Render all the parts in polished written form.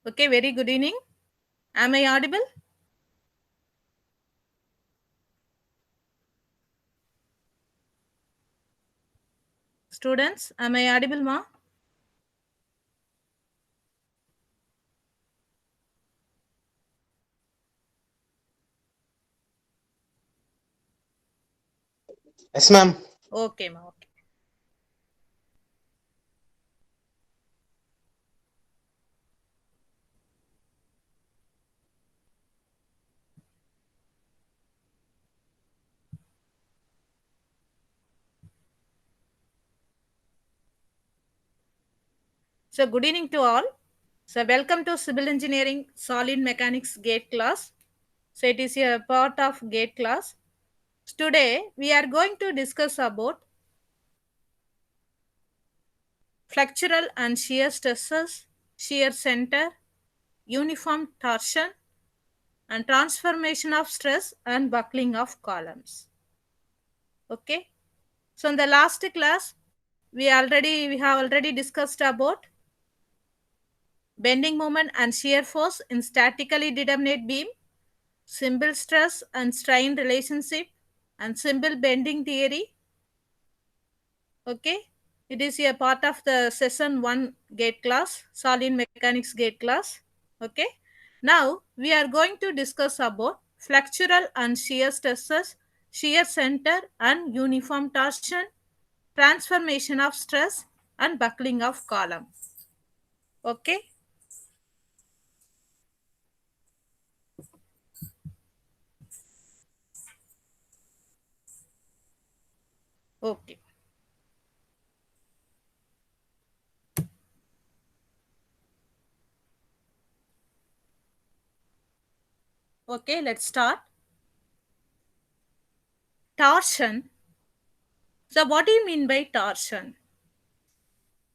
Okay, very good evening. Am I audible? Students, am I audible, ma? Yes, ma'am. Okay, ma. Okay. So, good evening to all. So, welcome to Civil Engineering Solid Mechanics Gate class. So, it is a part of Gate class. Today, we are going to discuss about flexural and shear stresses, shear center, uniform torsion, and transformation of stress and buckling of columns. Okay. So, in the last class, we have already discussed about bending moment and shear force in statically determinate beam, simple stress and strain relationship, and simple bending theory. Okay, it is a part of the session 1 gate class, solid mechanics gate class. Okay, now we are going to discuss about flexural and shear stresses, shear center and uniform torsion, transformation of stress and buckling of column. Okay. Okay. Okay, let's start. Torsion. So, what do you mean by torsion?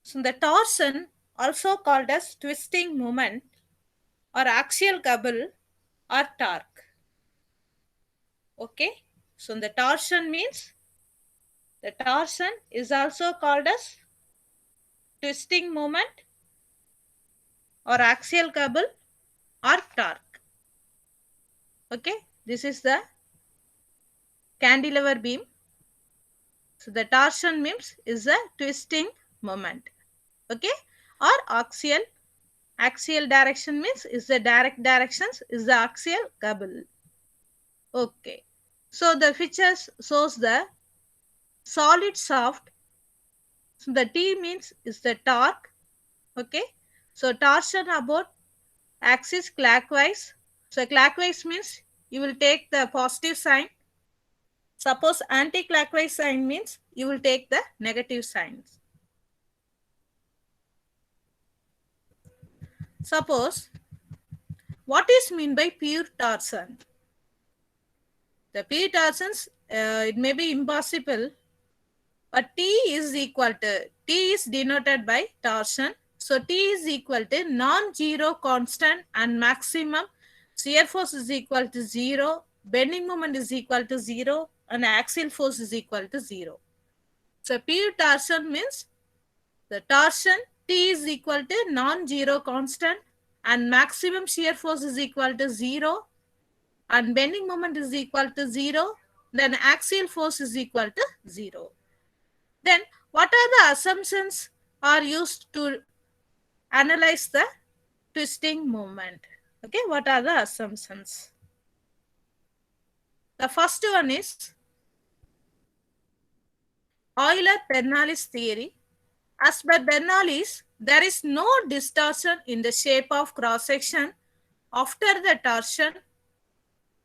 So, the torsion, also called as twisting moment or axial couple or torque. Okay, so the torsion means the torsion is also called as twisting moment or axial couple or torque. Okay, this is the cantilever beam. So, the torsion means is a twisting moment. Okay, or axial direction means is the direct directions is the axial couple. Okay, so the features shows the solid soft. So the T means is the torque. Okay, so torsion about axis clockwise. So clockwise means you will take the positive sign. Suppose anti-clockwise sign means you will take the negative signs. Suppose what is mean by pure torsion? The pure torsions, it may be impossible, but T is equal to, T is denoted by torsion. So T is equal to non-zero constant and maximum shear force is equal to 0, bending moment is equal to 0 and axial force is equal to 0. So pure torsion means the torsion T is equal to non-zero constant and maximum shear force is equal to 0 and bending moment is equal to 0, then axial force is equal to 0. Then what are the assumptions are used to analyze the twisting moment? Okay, what are the assumptions? The first one is Euler-Bernoulli's theory. As per Bernoulli's, there is no distortion in the shape of cross-section after the torsion,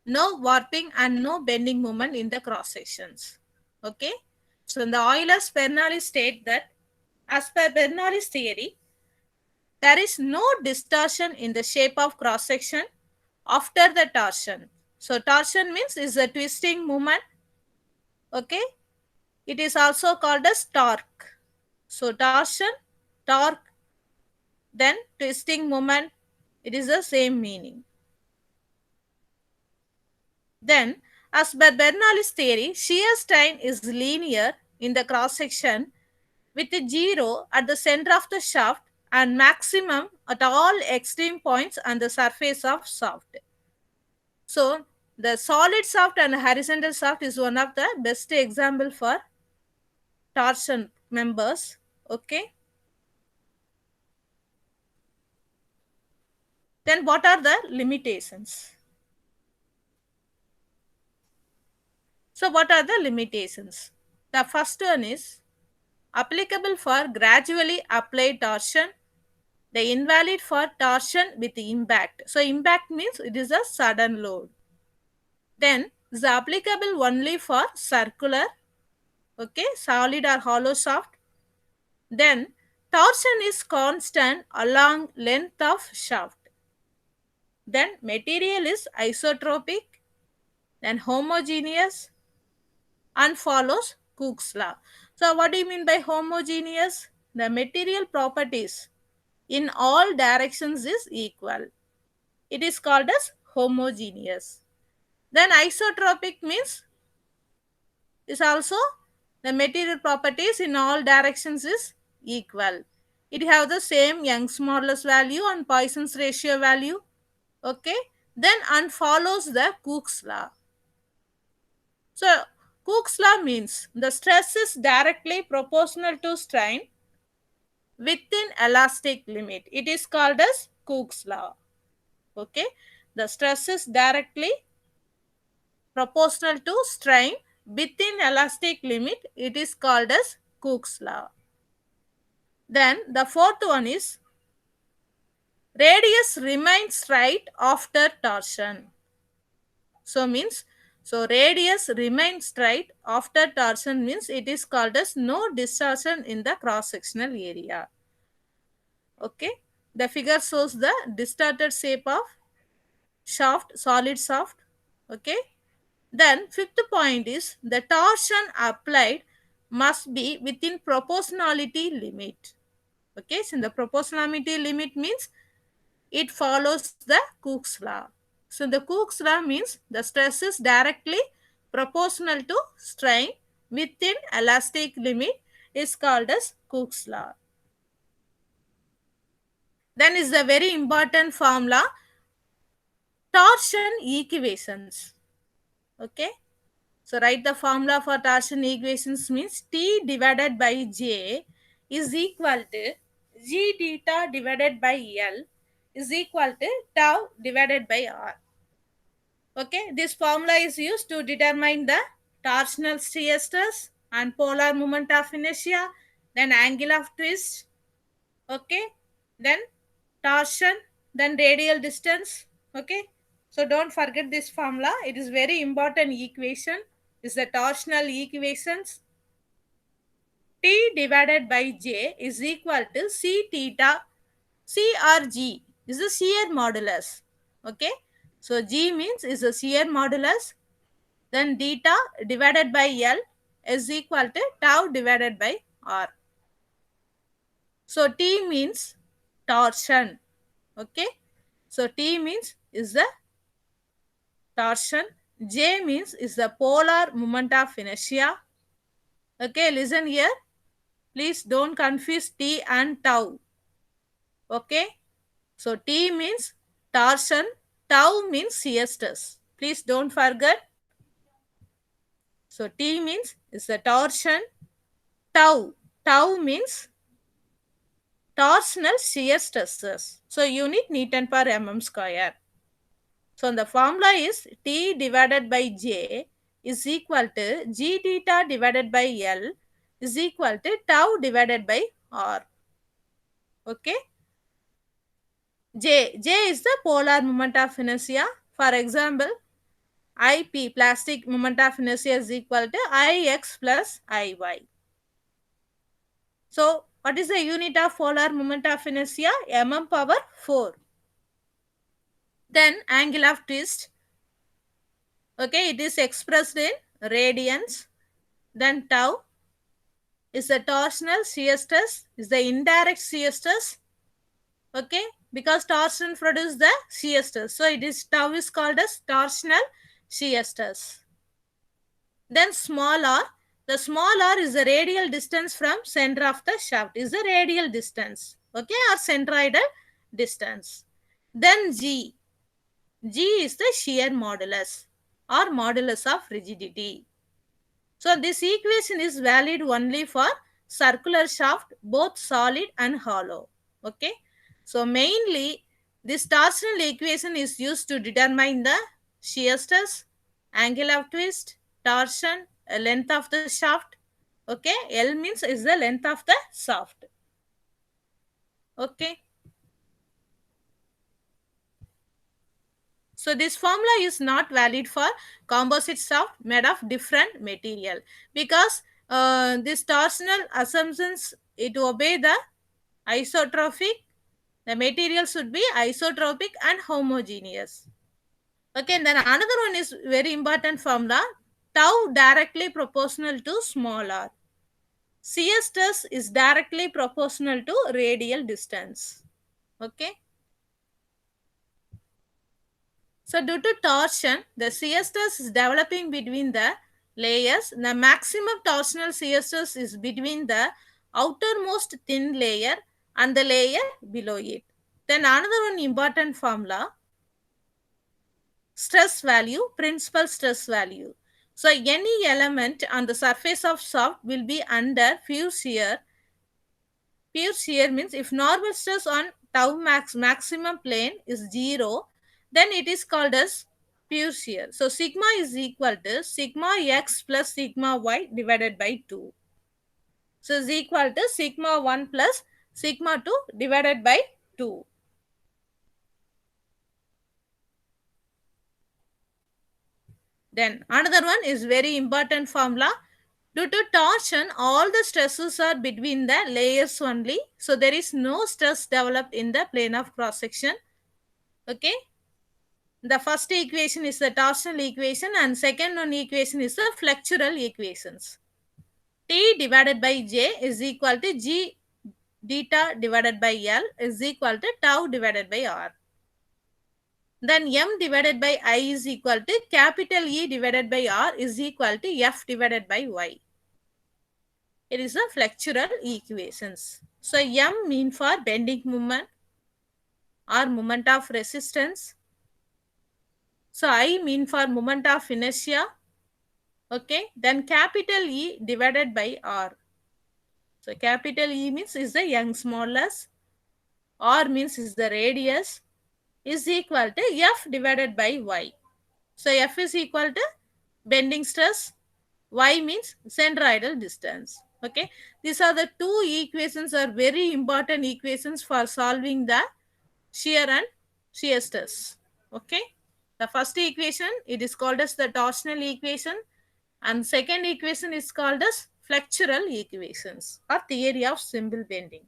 no warping and no bending moment in the cross-sections. Okay, so in the Euler-Bernoulli state that as per Bernoulli's theory, there is no distortion in the shape of cross section after the torsion. So torsion means is a twisting movement. Okay, it is also called as torque. So torsion, torque, then twisting moment, it is the same meaning. Then as per Bernoulli's theory, shear strain is linear in the cross section with a 0 at the center of the shaft and maximum at all extreme points on the surface of shaft. So the solid shaft and horizontal shaft is one of the best example for torsion members. Okay. Then what are the limitations? So what are the limitations? The first one is applicable for gradually applied torsion, the invalid for torsion with impact. So impact means it is a sudden load. Then is applicable only for circular, okay, solid or hollow shaft. Then torsion is constant along length of shaft. Then material is isotropic, then homogeneous, and follows Cook's law. So what do you mean by homogeneous? The material properties in all directions is equal. It is called as homogeneous. Then isotropic means is also the material properties in all directions is equal. It have the same Young's modulus value and Poisson's ratio value. Okay. Then and follows the Cook's law. So Cook's law means the stress is directly proportional to strain within elastic limit. It is called as Cook's law. Okay. The stress is directly proportional to strain within elastic limit. It is called as Cook's law. Then the fourth one is radius remains straight after torsion. So radius remains straight after torsion means it is called as no distortion in the cross-sectional area. Okay. The figure shows the distorted shape of shaft, solid shaft. Okay. Then fifth point is the torsion applied must be within proportionality limit. Okay. So the proportionality limit means it follows the Cook's law. So the Cook's law means the stress is directly proportional to strain within elastic limit is called as Cook's law. Then is the very important formula, torsion equations. Okay. So write the formula for torsion equations means T divided by J is equal to G theta divided by L is equal to tau divided by R. Okay, this formula is used to determine the torsional shear stress and polar moment of inertia, then angle of twist, okay, then torsion, then radial distance, okay. So don't forget this formula. It is very important equation. Is the torsional equations. T divided by J is equal to C theta. C or G is the shear modulus. Okay. So G means is the shear modulus. Then theta divided by L is equal to tau divided by R. So T means torsion. Okay. So T means is the torsion. J means is the polar moment of inertia. Okay, listen here. Please don't confuse T and tau. Okay. So T means torsion. Tau means shear stress. Please don't forget. So T means is the torsion. Tau. Tau means torsional shear stresses. So unit Newton per mm square. So the formula is T divided by J is equal to G theta divided by L is equal to tau divided by R. Okay. J is the polar moment of inertia. For example, IP plastic moment of inertia is equal to Ix plus Iy. So what is the unit of polar moment of inertia? Mm power 4. Then angle of twist. Okay, it is expressed in radians. Then tau is the torsional shear stress, is the indirect shear stress. Okay, because torsion produces the shear stress. So it is tau is called as torsional shear stress. Then small r. The small r is the radial distance from center of the shaft. Is the radial distance. okay, or centroidal distance. Then G. G is the shear modulus or modulus of rigidity. So this equation is valid only for circular shaft, both solid and hollow. Okay. So mainly this torsional equation is used to determine the shear stress, angle of twist, torsion, length of the shaft. Okay. L means is the length of the shaft. Okay. So this formula is not valid for composite shaft made of different material, because this torsional assumptions, it obey the isotropic. The material should be isotropic and homogeneous. Okay, and then another one is very important formula. Tau directly proportional to small r. Shear stress is directly proportional to radial distance. Okay. So due to torsion, the shear stress is developing between the layers. The maximum torsional shear stress is between the outermost thin layer and the layer below it. Then another one important formula, stress value, principal stress value. So any element on the surface of shaft will be under pure shear. Pure shear means if normal stress on tau maximum plane is 0, then it is called as pure shear. So sigma is equal to sigma x plus sigma y divided by 2. So is equal to sigma 1 plus sigma 2 divided by 2. Then another one is very important formula. Due to torsion, all the stresses are between the layers only. So there is no stress developed in the plane of cross section. Okay. The first equation is the torsional equation and second one equation is the flexural equations. T divided by J is equal to G theta divided by L is equal to tau divided by R. Then M divided by I is equal to capital E divided by R is equal to F divided by Y. It is the flexural equations. So M mean for bending moment or moment of resistance. So I mean for moment of inertia. Okay. Then capital E divided by R. So capital E means is the Young's modulus. R means is the radius, is equal to F divided by Y. So F is equal to bending stress. Y means centroidal distance. Okay. These are the two equations are very important equations for solving the shear and shear stress. Okay. The first equation, it is called as the torsional equation, and second equation is called as flexural equations or theory of simple bending.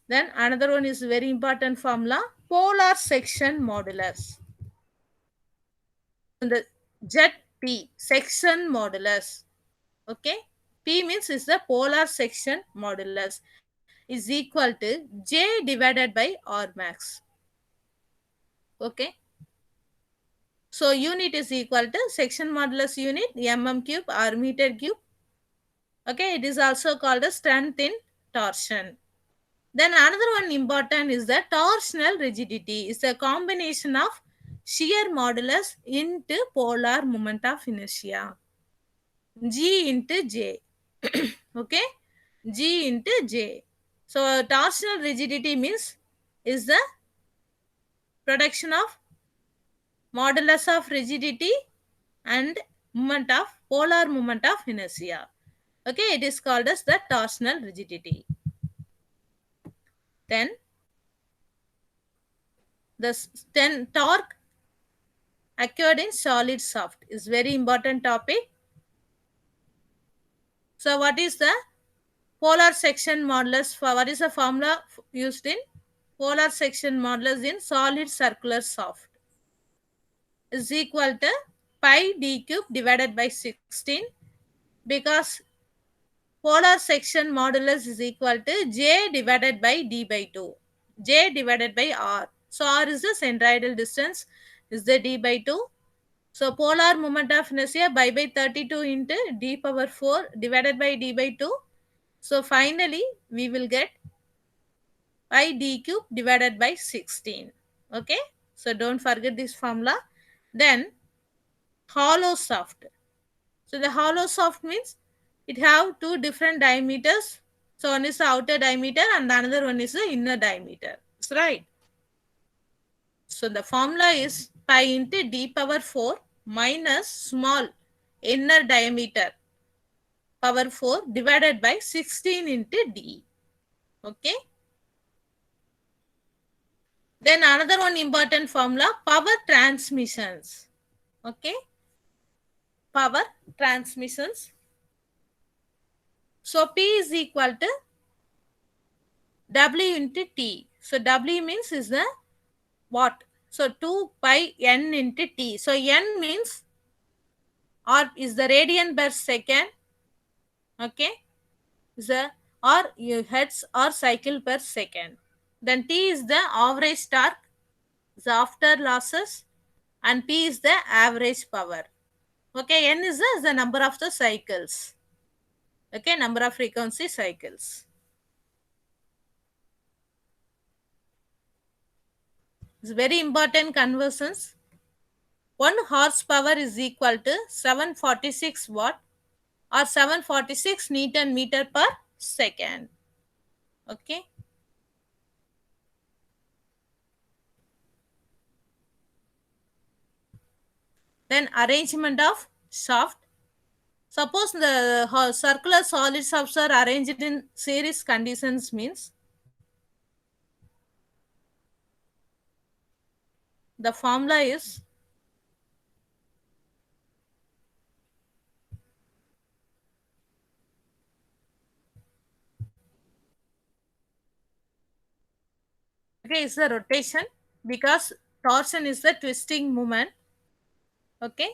Then another one is very important formula, polar section modulus. The ZP, section modulus. Okay. P means is the polar section modulus is equal to J divided by R max. Okay. So unit is equal to section modulus unit cube or meter cube. Okay. It is also called a strength in torsion. Then another one important is the torsional rigidity. It's a combination of shear modulus into polar moment of inertia. G into J. Okay. G into J. So torsional rigidity means is the production of modulus of rigidity and moment of polar moment of inertia. Okay. It is called as the torsional rigidity. Then then torque occurred in solid shaft is very important topic. So what is the polar section modulus? For what is the formula used in polar section modulus in solid circular shaft? Is equal to pi d cube divided by 16, because polar section modulus is equal to J divided by d by 2. J divided by R. So R is the centroidal distance, is the d by 2. So polar moment of inertia by 32 into d power 4 divided by d by 2. So finally, we will get pi d cube divided by 16. Okay, so don't forget this formula. Then hollow soft. So the hollow soft means it have two different diameters. So one is the outer diameter and the another one is the inner diameter. That's right. So the formula is pi into d power 4 minus small inner diameter power 4 divided by 16 into d. Okay. Then another one important formula, power transmissions. Okay. Power transmissions. So P is equal to W into T. So W means is the watt. So 2 pi N into T. So N means or is the radian per second. Okay. Is the or hertz or cycle per second. Then T is the average torque, the after losses, and P is the average power. Okay, N is the number of the cycles. Okay, number of frequency cycles. It's very important conversions. 1 horsepower is equal to 746 watt or 746 Newton meter per second. Okay. Then arrangement of shaft. Suppose the circular solid shafts are arranged in series conditions means the formula is okay, is the rotation because torsion is the twisting moment. Okay.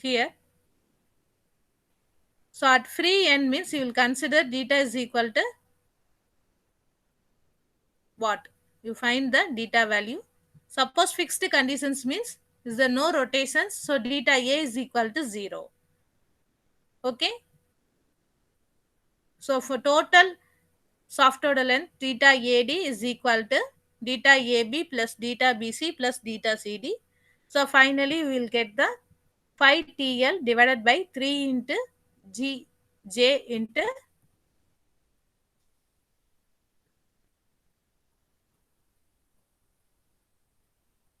Here. So at free end means you will consider theta is equal to what? You find the theta value. Suppose fixed conditions means is there no rotations, so theta A is equal to 0. Okay. So for total soft order length, theta AD is equal to theta AB plus theta BC plus theta CD. So finally we will get the phi TL divided by 3 into J into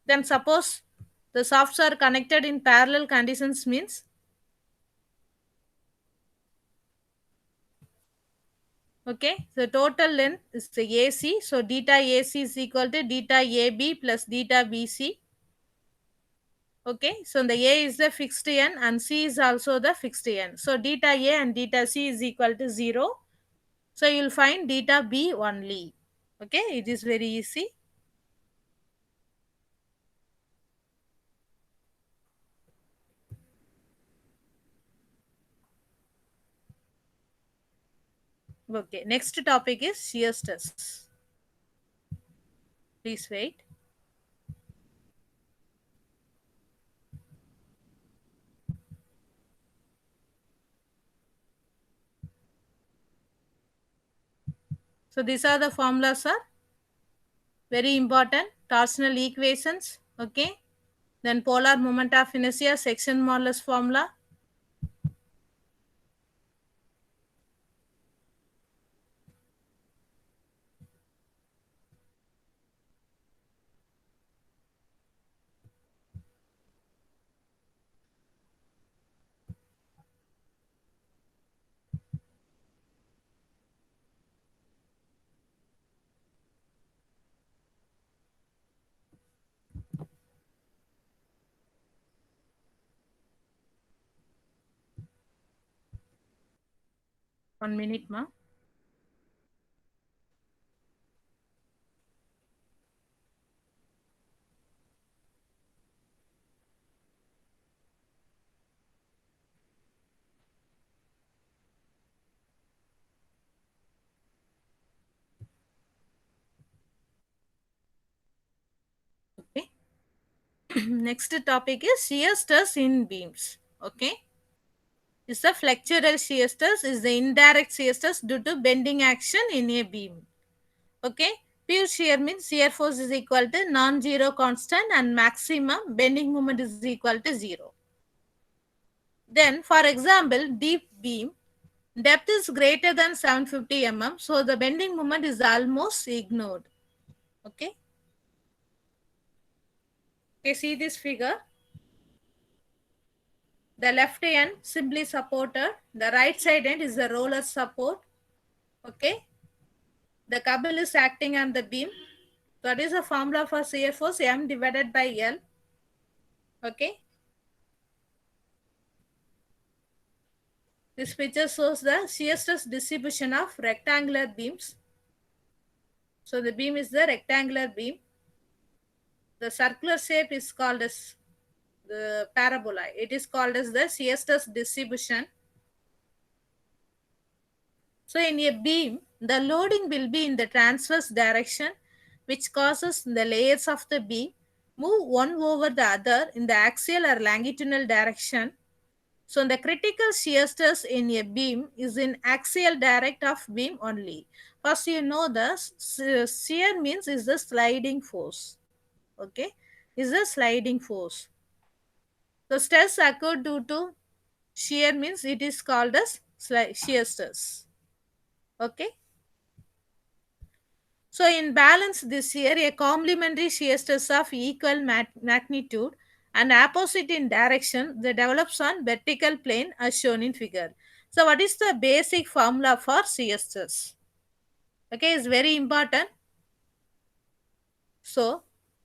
then suppose the shafts are connected in parallel conditions means okay, the total length is the AC. So theta AC is equal to theta AB plus theta BC. Okay, so the A is the fixed n and C is also the fixed n. So theta A and theta C is equal to 0. So you'll find theta B only. Okay, it is very easy. Okay, next topic is shear stress. Please wait. So these are the formulas are very important. Torsional equations. Okay. Then polar moment of inertia, section modulus formula. One minute, ma. Okay. Next topic is shear stress in beams. Okay. is the flexural shear stress, is the indirect shear stress due to bending action in a beam. Okay, pure shear means shear force is equal to non-zero constant and maximum bending moment is equal to 0. Then for example, deep beam, depth is greater than 750 mm, so the bending moment is almost ignored. Okay, okay, see this figure. The left end simply supported, the right side end is the roller support. Okay, the couple is acting on the beam. That is a formula for shear force, M divided by L. Okay, this picture shows the shear stress distribution of rectangular beams. So the beam is the rectangular beam. The circular shape is called as the parabola. It is called as the shear stress distribution. So in a beam, the loading will be in the transverse direction, which causes the layers of the beam move one over the other in the axial or longitudinal direction. So the critical shear stress in a beam is in axial direct of beam only. First you know the shear means is the sliding force. Okay, is the sliding force. The stress occurred due to shear means it is called as shear stress. Okay. So in balance this year, a complementary shear stress of equal magnitude and opposite in direction that develops on vertical plane as shown in figure. So what is the basic formula for shear stress? Okay, is very important. So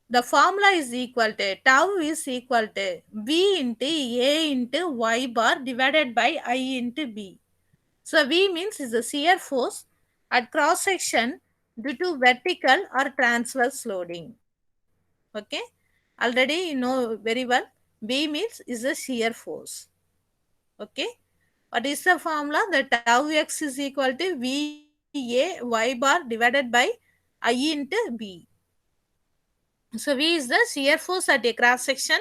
the formula is equal to tau is equal to V into A into Y bar divided by I into B. So V means is the shear force at cross section due to vertical or transverse loading. Okay, already you know very well. V means is the shear force. Okay, what is the formula? The tau x is equal to Va y bar divided by I into B. So V is the shear force at a cross section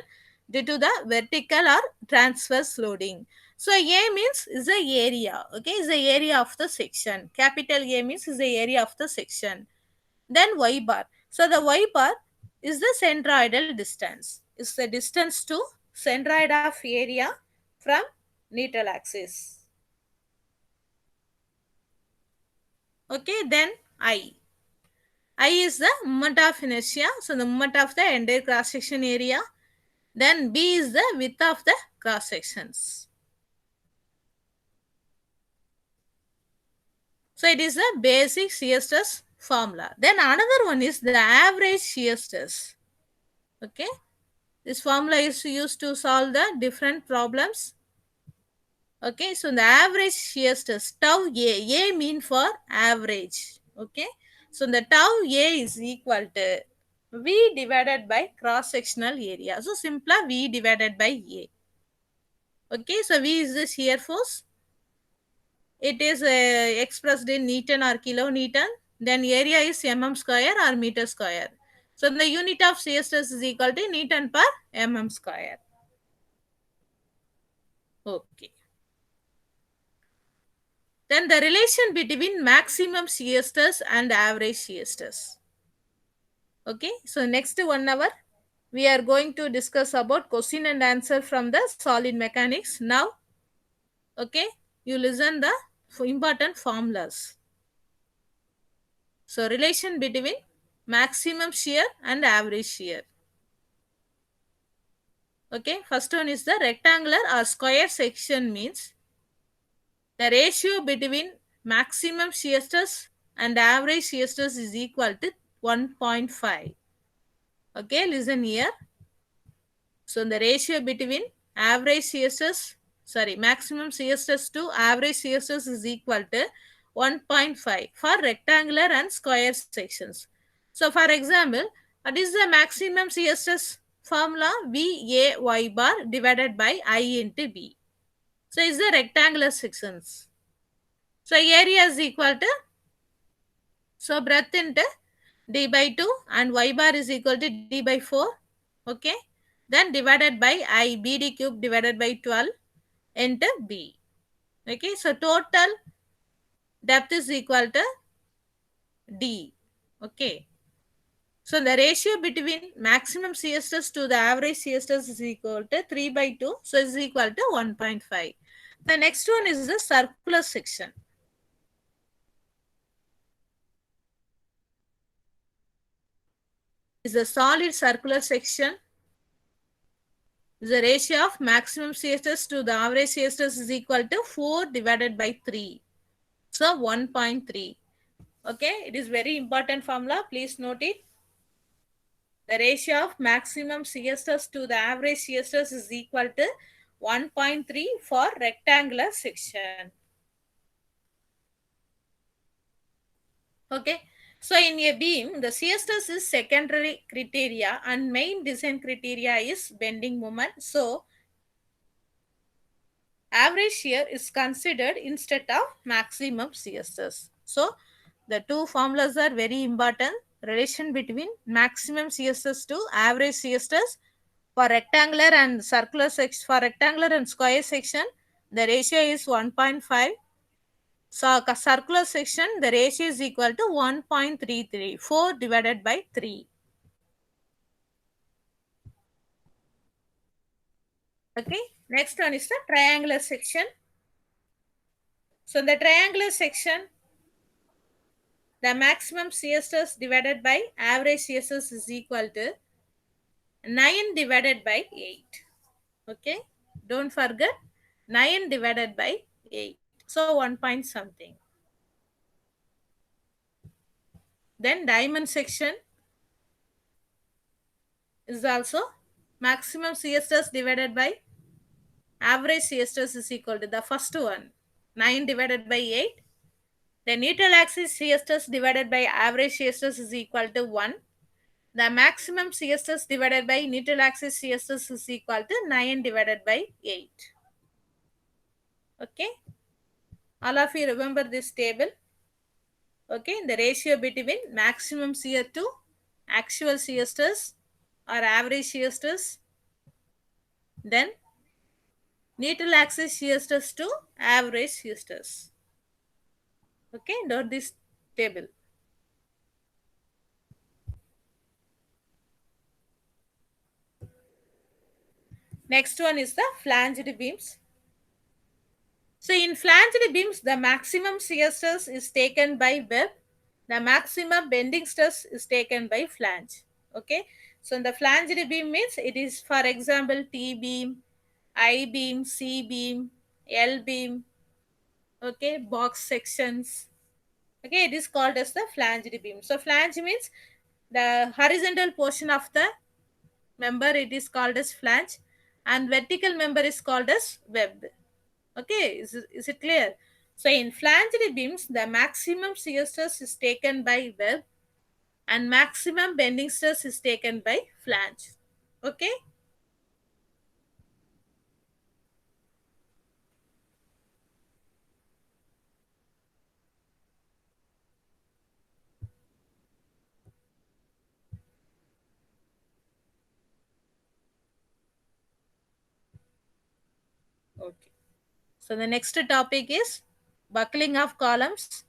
due to the vertical or transverse loading. So A means is the area. Okay, is the area of the section. Capital A means is the area of the section. Then Y bar. So the Y bar is the centroidal distance. Is the distance to centroid of area from neutral axis. Okay, then I. I is the moment of inertia. So the moment of the entire cross section area. Then B is the width of the cross sections. So it is the basic shear stress formula. Then another one is the average shear stress. Okay. This formula is used to solve the different problems. Okay. So the average shear stress, tau A mean for average. Okay. So the tau A is equal to V divided by cross sectional area. So simply V divided by A. Okay. So V is the shear force. It is expressed in Newton or kilonewton. Then area is mm square or meter square. So the unit of shear stress is equal to Newton per mm square. Okay. Then the relation between maximum shear stress and average shear stress. Okay. So next 1 hour we are going to discuss about question and answer from the solid mechanics. Now, okay, you listen the important formulas. So relation between maximum shear and average shear. Okay, first one is the rectangular or square section means the ratio between maximum shear stress and average shear stress is equal to 1.5. Okay, listen here. So the ratio between maximum shear stress to average shear stress is equal to 1.5 for rectangular and square sections. So for example, what is the maximum shear stress formula? VAY bar divided by I into B. So is the rectangular sections. So area is equal to, so breadth into D by 2 and Y bar is equal to D by 4. Okay. Then divided by I, BD cube divided by 12 into B. Okay, so total depth is equal to D. Okay. So the ratio between maximum shear stress to the average shear stress is equal to 3 by 2. So it's equal to 1.5. The next one is the circular section. Is the solid circular section. The ratio of maximum shear stress to the average shear stress is equal to 4 divided by 3. So 1.3. Okay, it is very important formula. Please note it. The ratio of maximum shear stress to the average shear stress is equal to 1.3 for rectangular section. Okay. So in a beam, the shear stress is secondary criteria and main design criteria is bending moment. So average shear is considered instead of maximum shear stress. So the two formulas are very important. Relation between maximum shear stress to average shear stress for rectangular and circular section. For rectangular and square section, the ratio is 1.5. So circular section, the ratio is equal to 1.33, 4 divided by 3. Okay, next one is the triangular section. So the triangular section, the maximum shear stress divided by average shear stress is equal to 9 divided by 8. Okay, don't forget 9 divided by 8. So 1 point something. Then diamond section is also maximum shear stress divided by average shear stress is equal to the first one 9 divided by 8. The neutral axis shear stress divided by average shear stress is equal to 1. The maximum shear stress divided by neutral axis shear stress is equal to 9 divided by 8. Okay, all of you remember this table. Okay, the ratio between maximum shear to actual shear stress or average shear stress, then neutral axis shear stress to average shear stress. Okay, note this table. Next one is the flanged beams. So in flanged beams, the maximum shear stress is taken by web. The maximum bending stress is taken by flange. Okay. So in the flanged beam means it is, for example, T beam, I beam, C beam, L beam. Okay. Box sections. Okay. It is called as the flanged beam. So flange means the horizontal portion of the member, it is called as flange, and vertical member is called as web. Okay, is it clear? So in flanged beams, the maximum shear stress is taken by web and maximum bending stress is taken by flange. Okay. Okay. So the next topic is buckling of columns.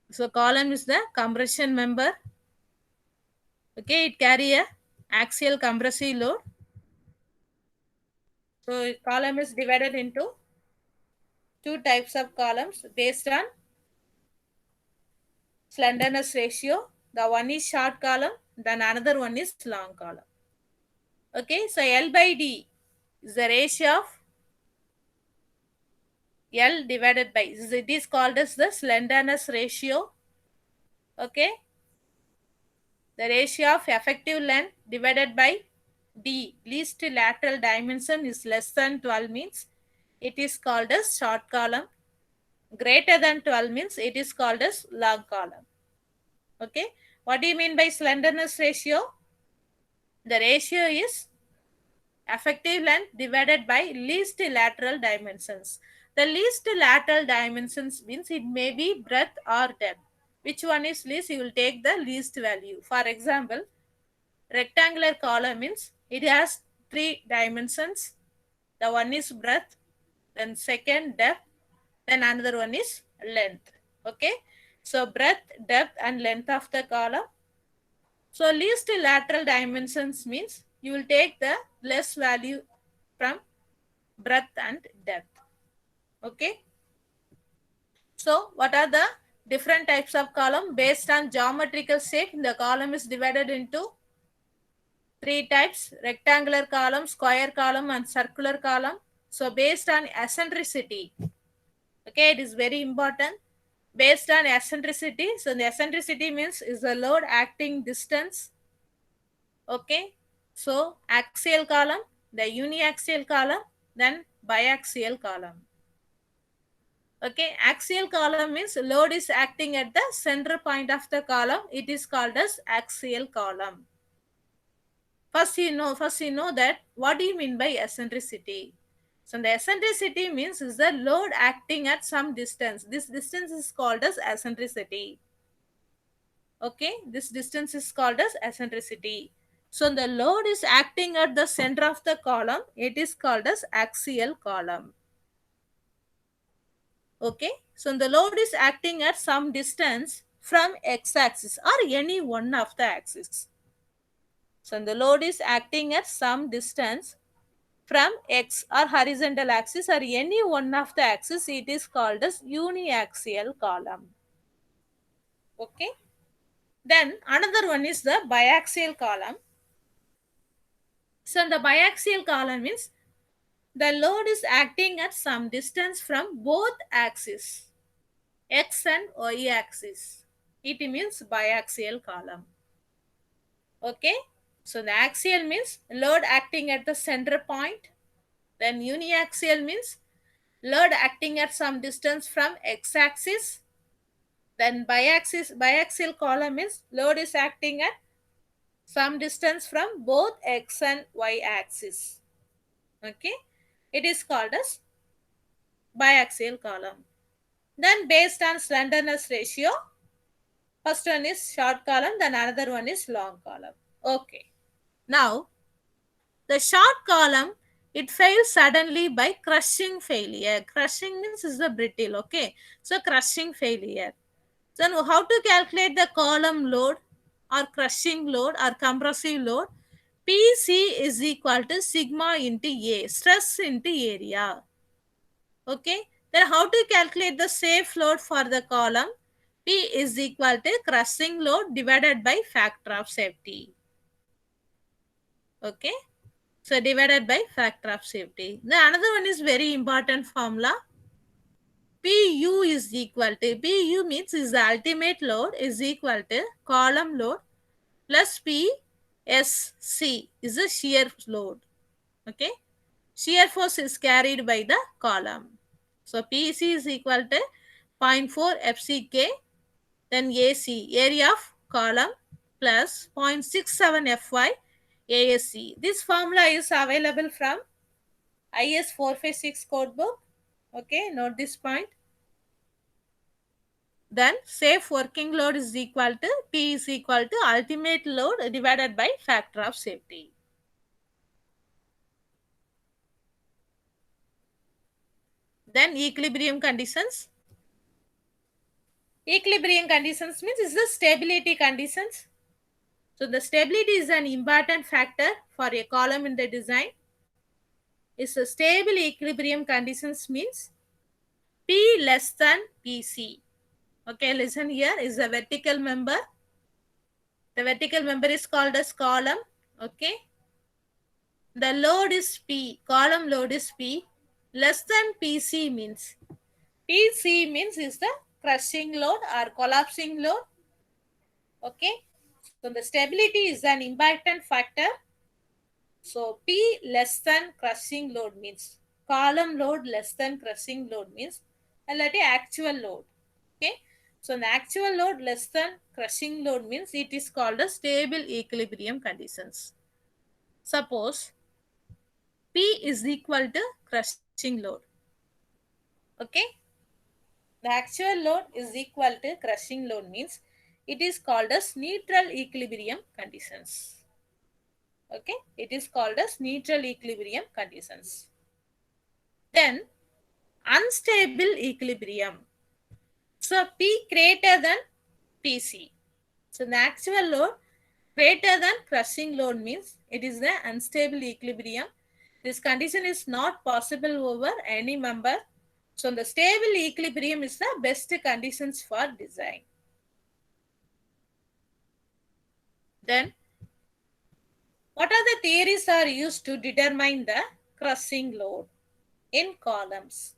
So column is the compression member. Okay, it carry a axial compressive load. So column is divided into two types of columns based on slenderness ratio. The one is short column, then another one is long column. Okay, so L by D is the ratio of L divided by, it is called as the slenderness ratio. Okay, the ratio of effective length divided by D, least lateral dimension, is less than 12 means it is called as short column. Greater than 12 means it is called as long column. Okay, what do you mean by slenderness ratio? The ratio is effective length divided by least lateral dimensions. The least lateral dimensions means it may be breadth or depth. Which one is least? You will take the least value. For example, rectangular column means it has three dimensions. The one is breadth, then second depth, then another one is length. Okay, so breadth, depth, and length of the column. So least lateral dimensions means you will take the less value from breadth and depth. Okay, so what are the different types of column? Based on geometrical shape, the column is divided into three types: rectangular column, square column, and circular column. So based on eccentricity, okay, it is very important. Based on eccentricity, so the eccentricity means is the load acting distance. Okay, so axial column, the uniaxial column, then biaxial column. Okay, axial column means load is acting at the center point of the column. It is called as axial column. First you know that what do you mean by eccentricity? So the eccentricity means is the load acting at some distance. This distance is called as eccentricity. Okay, this distance is called as eccentricity. So the load is acting at the center of the column. It is called as axial column. Okay, so the load is acting at some distance from x-axis or any one of the axes. So the load is acting at some distance from x or horizontal axis or any one of the axis. It is called as uniaxial column. Okay, then another one is the biaxial column. So the biaxial column means the load is acting at some distance from both axes, x and y axis. It means biaxial column. Okay, so the axial means load acting at the center point. Then uniaxial means load acting at some distance from x axis. Then biaxial column means load is acting at some distance from both x and y axis. Okay, it is called as biaxial column. Then based on slenderness ratio, first one is short column, then another one is long column. Okay, now the short column, it fails suddenly by crushing failure. Crushing means is the brittle. Okay, so crushing failure. So now how to calculate the column load or crushing load or compressive load? PC is equal to sigma into A, stress into area. Okay, then how to calculate the safe load for the column? P is equal to crushing load divided by factor of safety. Okay, so divided by factor of safety. The another one is very important formula. PU is equal to, PU means is the ultimate load is equal to column load plus PSC is the shear load. Okay, shear force is carried by the column. So PC is equal to 0.4 FCK, then AC, area of column, plus 0.67 FY ASC. This formula is available from IS 456 codebook. Okay, note this point. Then safe working load is equal to P is equal to ultimate load divided by factor of safety. Then equilibrium conditions. Equilibrium conditions means is the stability conditions. So the stability is an important factor for a column in the design. Is a stable equilibrium conditions means P less than PC. Okay, listen here is a vertical member. The vertical member is called as column. Okay, the load is P, column load is P, less than PC means, PC means is the crushing load or collapsing load. Okay, so the stability is an important factor. So P less than crushing load means, column load less than crushing load means the actual load. Okay, so the actual load less than crushing load means it is called a stable equilibrium conditions. Suppose P is equal to crushing load. Okay. The actual load is equal to crushing load means it is called as neutral equilibrium conditions. Okay. It is called as neutral equilibrium conditions. Then unstable equilibrium. So P greater than PC. So the actual load greater than crushing load means it is the unstable equilibrium. This condition is not possible over any member. So the stable equilibrium is the best conditions for design. Then what are the theories are used to determine the crushing load in columns?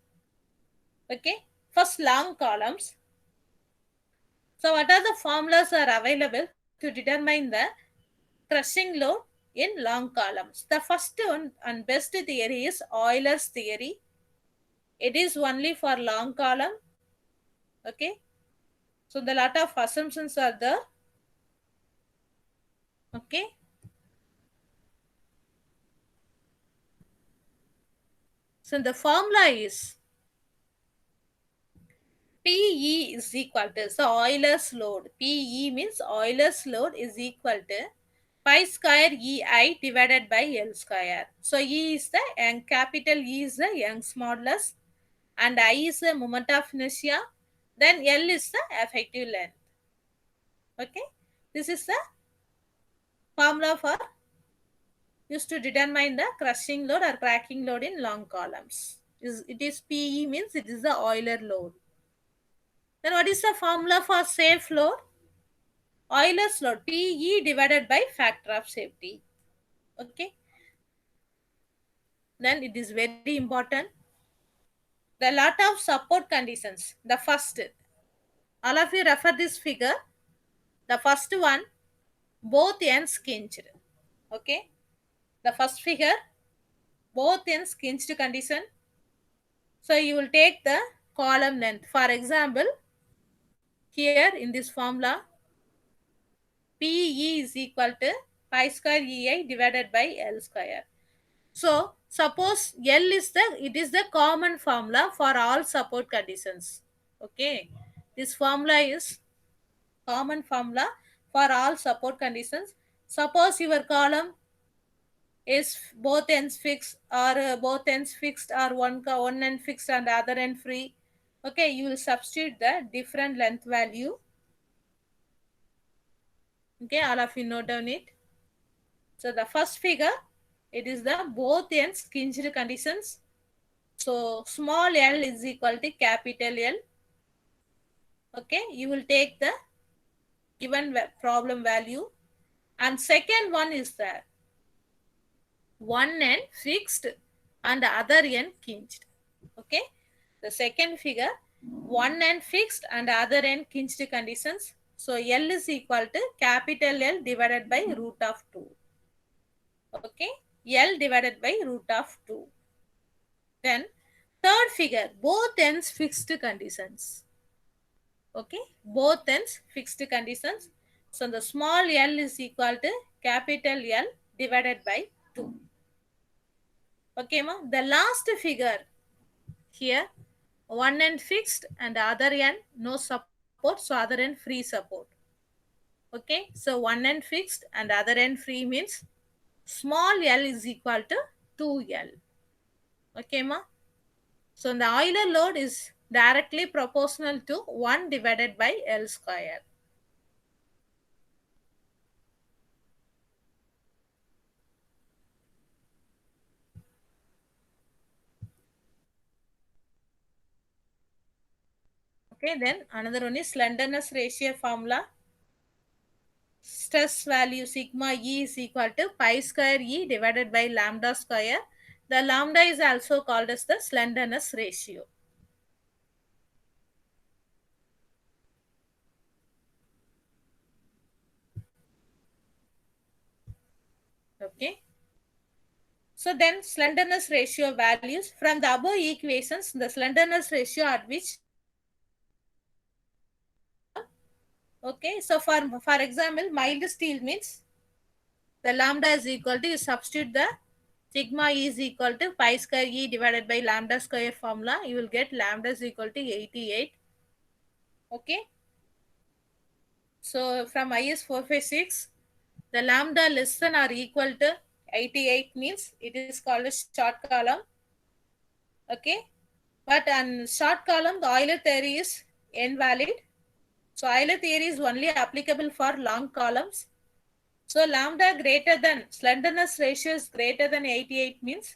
Okay, first long columns. So what are the formulas are available to determine the crushing load in long columns? The first one and best theory is Euler's theory. It is only for long column. Okay. So the lot of assumptions are there. Okay. So the formula is PE is equal to, so Euler's load. PE means Euler's load is equal to pi square EI divided by L square. So E is the young, capital E is the Young's modulus, and I is the moment of inertia. Then L is the effective length. Okay. This is the formula for used to determine the crushing load or cracking load in long columns. It is PE means it is the Euler load. Then what is the formula for safe load? Euler's load, PE divided by factor of safety. Okay. Then it is very important. The lot of support conditions. The first, all of you refer this figure. The first one, both ends hinged. Okay. The first figure, both ends hinged condition. So you will take the column length. For example, here in this formula, PE is equal to pi square EI divided by L square. So suppose L is the common formula for all support conditions. Okay. This formula is common formula for all support conditions. Suppose your column is both ends fixed or one end fixed and the other end free. Okay, you will substitute the different length value. Okay, all of you note down it. So the first figure, it is the both ends hinged conditions. So small l is equal to capital L. Okay, you will take the given problem value, and second one is that one end fixed and the other end hinged. Okay, the second figure, one end fixed and the other end hinged conditions. So L is equal to capital L divided by root of 2. Okay, L divided by root of 2. Then third figure, both ends fixed conditions. Okay, both ends fixed conditions. So the small l is equal to capital L divided by 2. Okay, ma. The last figure here, one end fixed and the other end no support, so other end free support. Okay, so one end fixed and the other end free means small l is equal to 2l. Okay, ma. So the Euler load is directly proportional to 1 divided by L square. Okay, then another one is slenderness ratio formula. Stress value sigma E is equal to pi square E divided by lambda square. The lambda is also called as the slenderness ratio. Okay. So then slenderness ratio values from the above equations, the slenderness ratio at which, okay, so for example, mild steel means the lambda is equal to, you substitute the sigma is equal to pi square E divided by lambda square formula. You will get lambda is equal to 88. Okay. So from IS 456, the lambda less than or equal to 88 means it is called a short column. Okay. But on short column, the Euler theory is invalid. So Euler theory is only applicable for long columns. So lambda greater than, slenderness ratio is greater than 88 means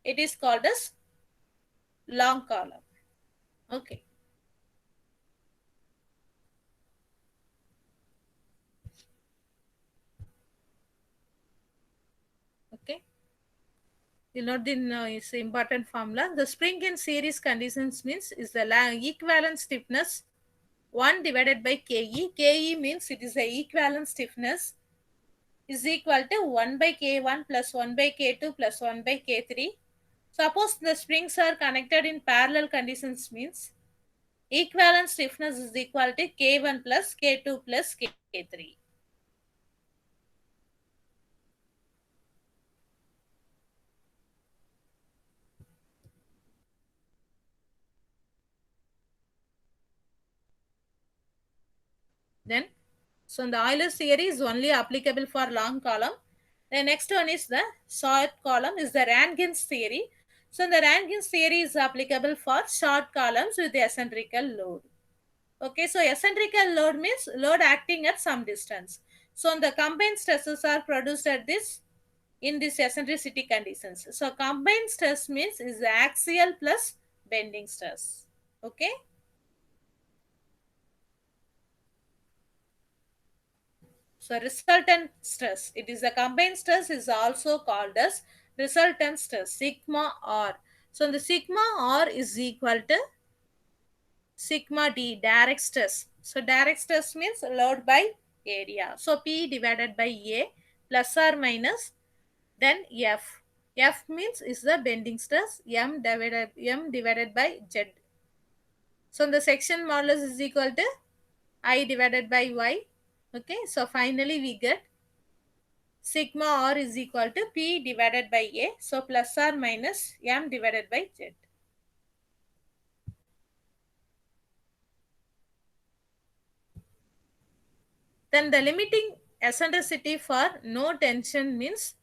it is called as long column. Okay. Okay. You know the is important formula. The spring in series conditions means is the equivalent stiffness 1 divided by Ke. Ke means it is the equivalent stiffness is equal to 1 by K1 plus 1 by K2 plus 1 by K3. Suppose the springs are connected in parallel conditions means equivalent stiffness is equal to K1 plus K2 plus K3. Then, so the Euler's theory is only applicable for long column. The next one is the short column is the Rankin's theory. So the Rankin's theory is applicable for short columns with the eccentrical load. Okay, so eccentrical load means load acting at some distance. So the combined stresses are produced at this in this eccentricity conditions. So combined stress means is the axial plus bending stress. Okay. So resultant stress, it is a combined stress is also called as resultant stress, sigma R. So the sigma R is equal to sigma D, direct stress. So direct stress means load by area. So P divided by A plus or minus then F. F means is the bending stress, M divided by Z. So the section modulus is equal to I divided by Y. Okay, so finally we get sigma R is equal to P divided by A. So plus or minus M divided by Z. Then the limiting eccentricity for no tension means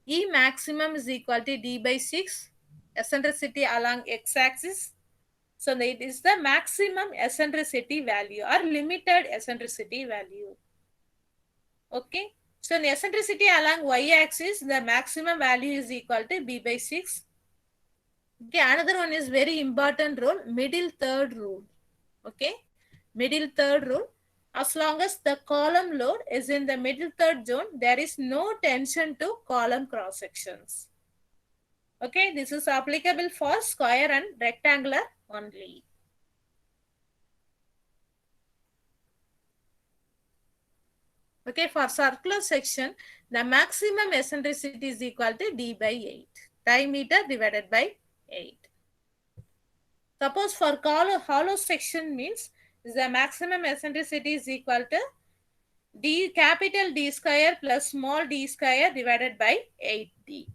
E maximum is equal to D by 6 eccentricity along x-axis. So it is the maximum eccentricity value or limited eccentricity value. Okay. So in eccentricity along y-axis, the maximum value is equal to B by 6. Okay, another one is very important rule, middle third rule. Okay, middle third rule. As long as the column load is in the middle third zone, there is no tension to column cross sections. Okay, this is applicable for square and rectangular only. Okay, for circular section, the maximum eccentricity is equal to D by 8. Diameter divided by 8. Suppose for hollow section means the maximum eccentricity is equal to D capital D square plus small d square divided by 8D.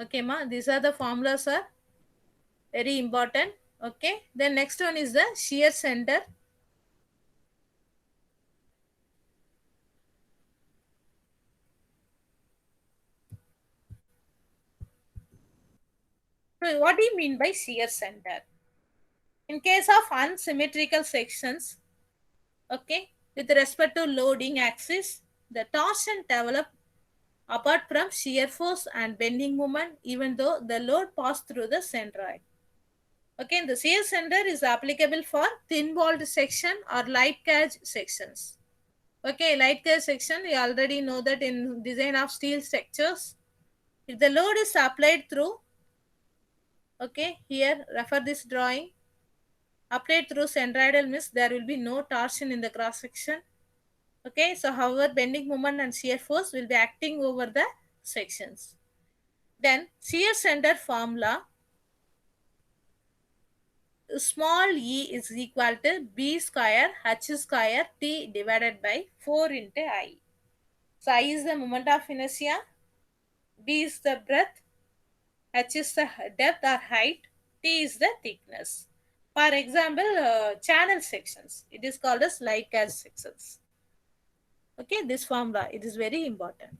Okay, ma, these are the formulas are very important. Okay, then next one is the shear center. So what do you mean by shear center? In case of unsymmetrical sections, okay, with respect to loading axis, the torsion develop apart from shear force and bending moment even though the load passed through the centroid. Okay, the shear center is applicable for thin walled section or light gauge sections. Okay, light gauge section, you already know that in design of steel structures, if the load is applied through, okay, here refer this drawing, applied through centroidal means there will be no torsion in the cross section. Okay, so however bending moment and shear force will be acting over the sections. Then shear center formula. small e is equal to b square h square t divided by 4 into I. So I is the moment of inertia, b is the breadth, h is the depth or height, t is the thickness. For example, channel sections, it is called as like as sections. Okay, this formula, it is very important.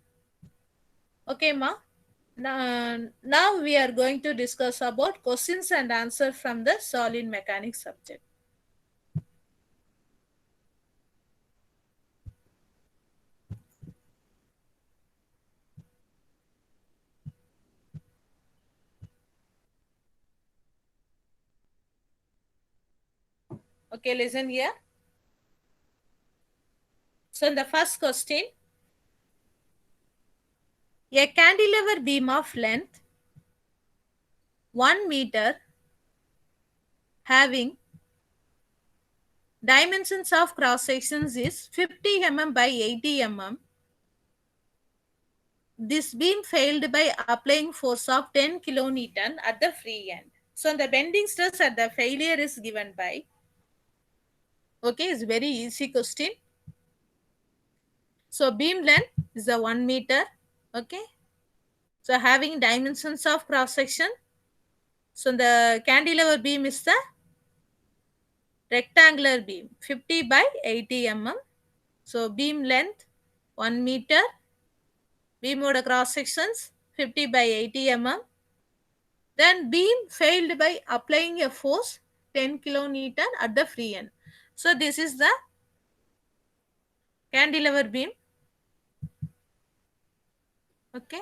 Okay, ma. Now we are going to discuss about questions and answer from the solid mechanics subject. Okay, listen here. So in the first question, a cantilever beam of length 1 meter having dimensions of cross sections is 50 mm by 80 mm. This beam failed by applying force of 10 kilonewton at the free end. So the bending stress at the failure is given by, okay, it's very easy question. So beam length is a 1 meter, okay. So having dimensions of cross section. So the cantilever beam is the rectangular beam 50 by 80 mm. So beam length 1 meter, beam mode cross sections 50 by 80 mm. Then beam failed by applying a force 10 kilonewton at the free end. So this is the cantilever beam. Okay.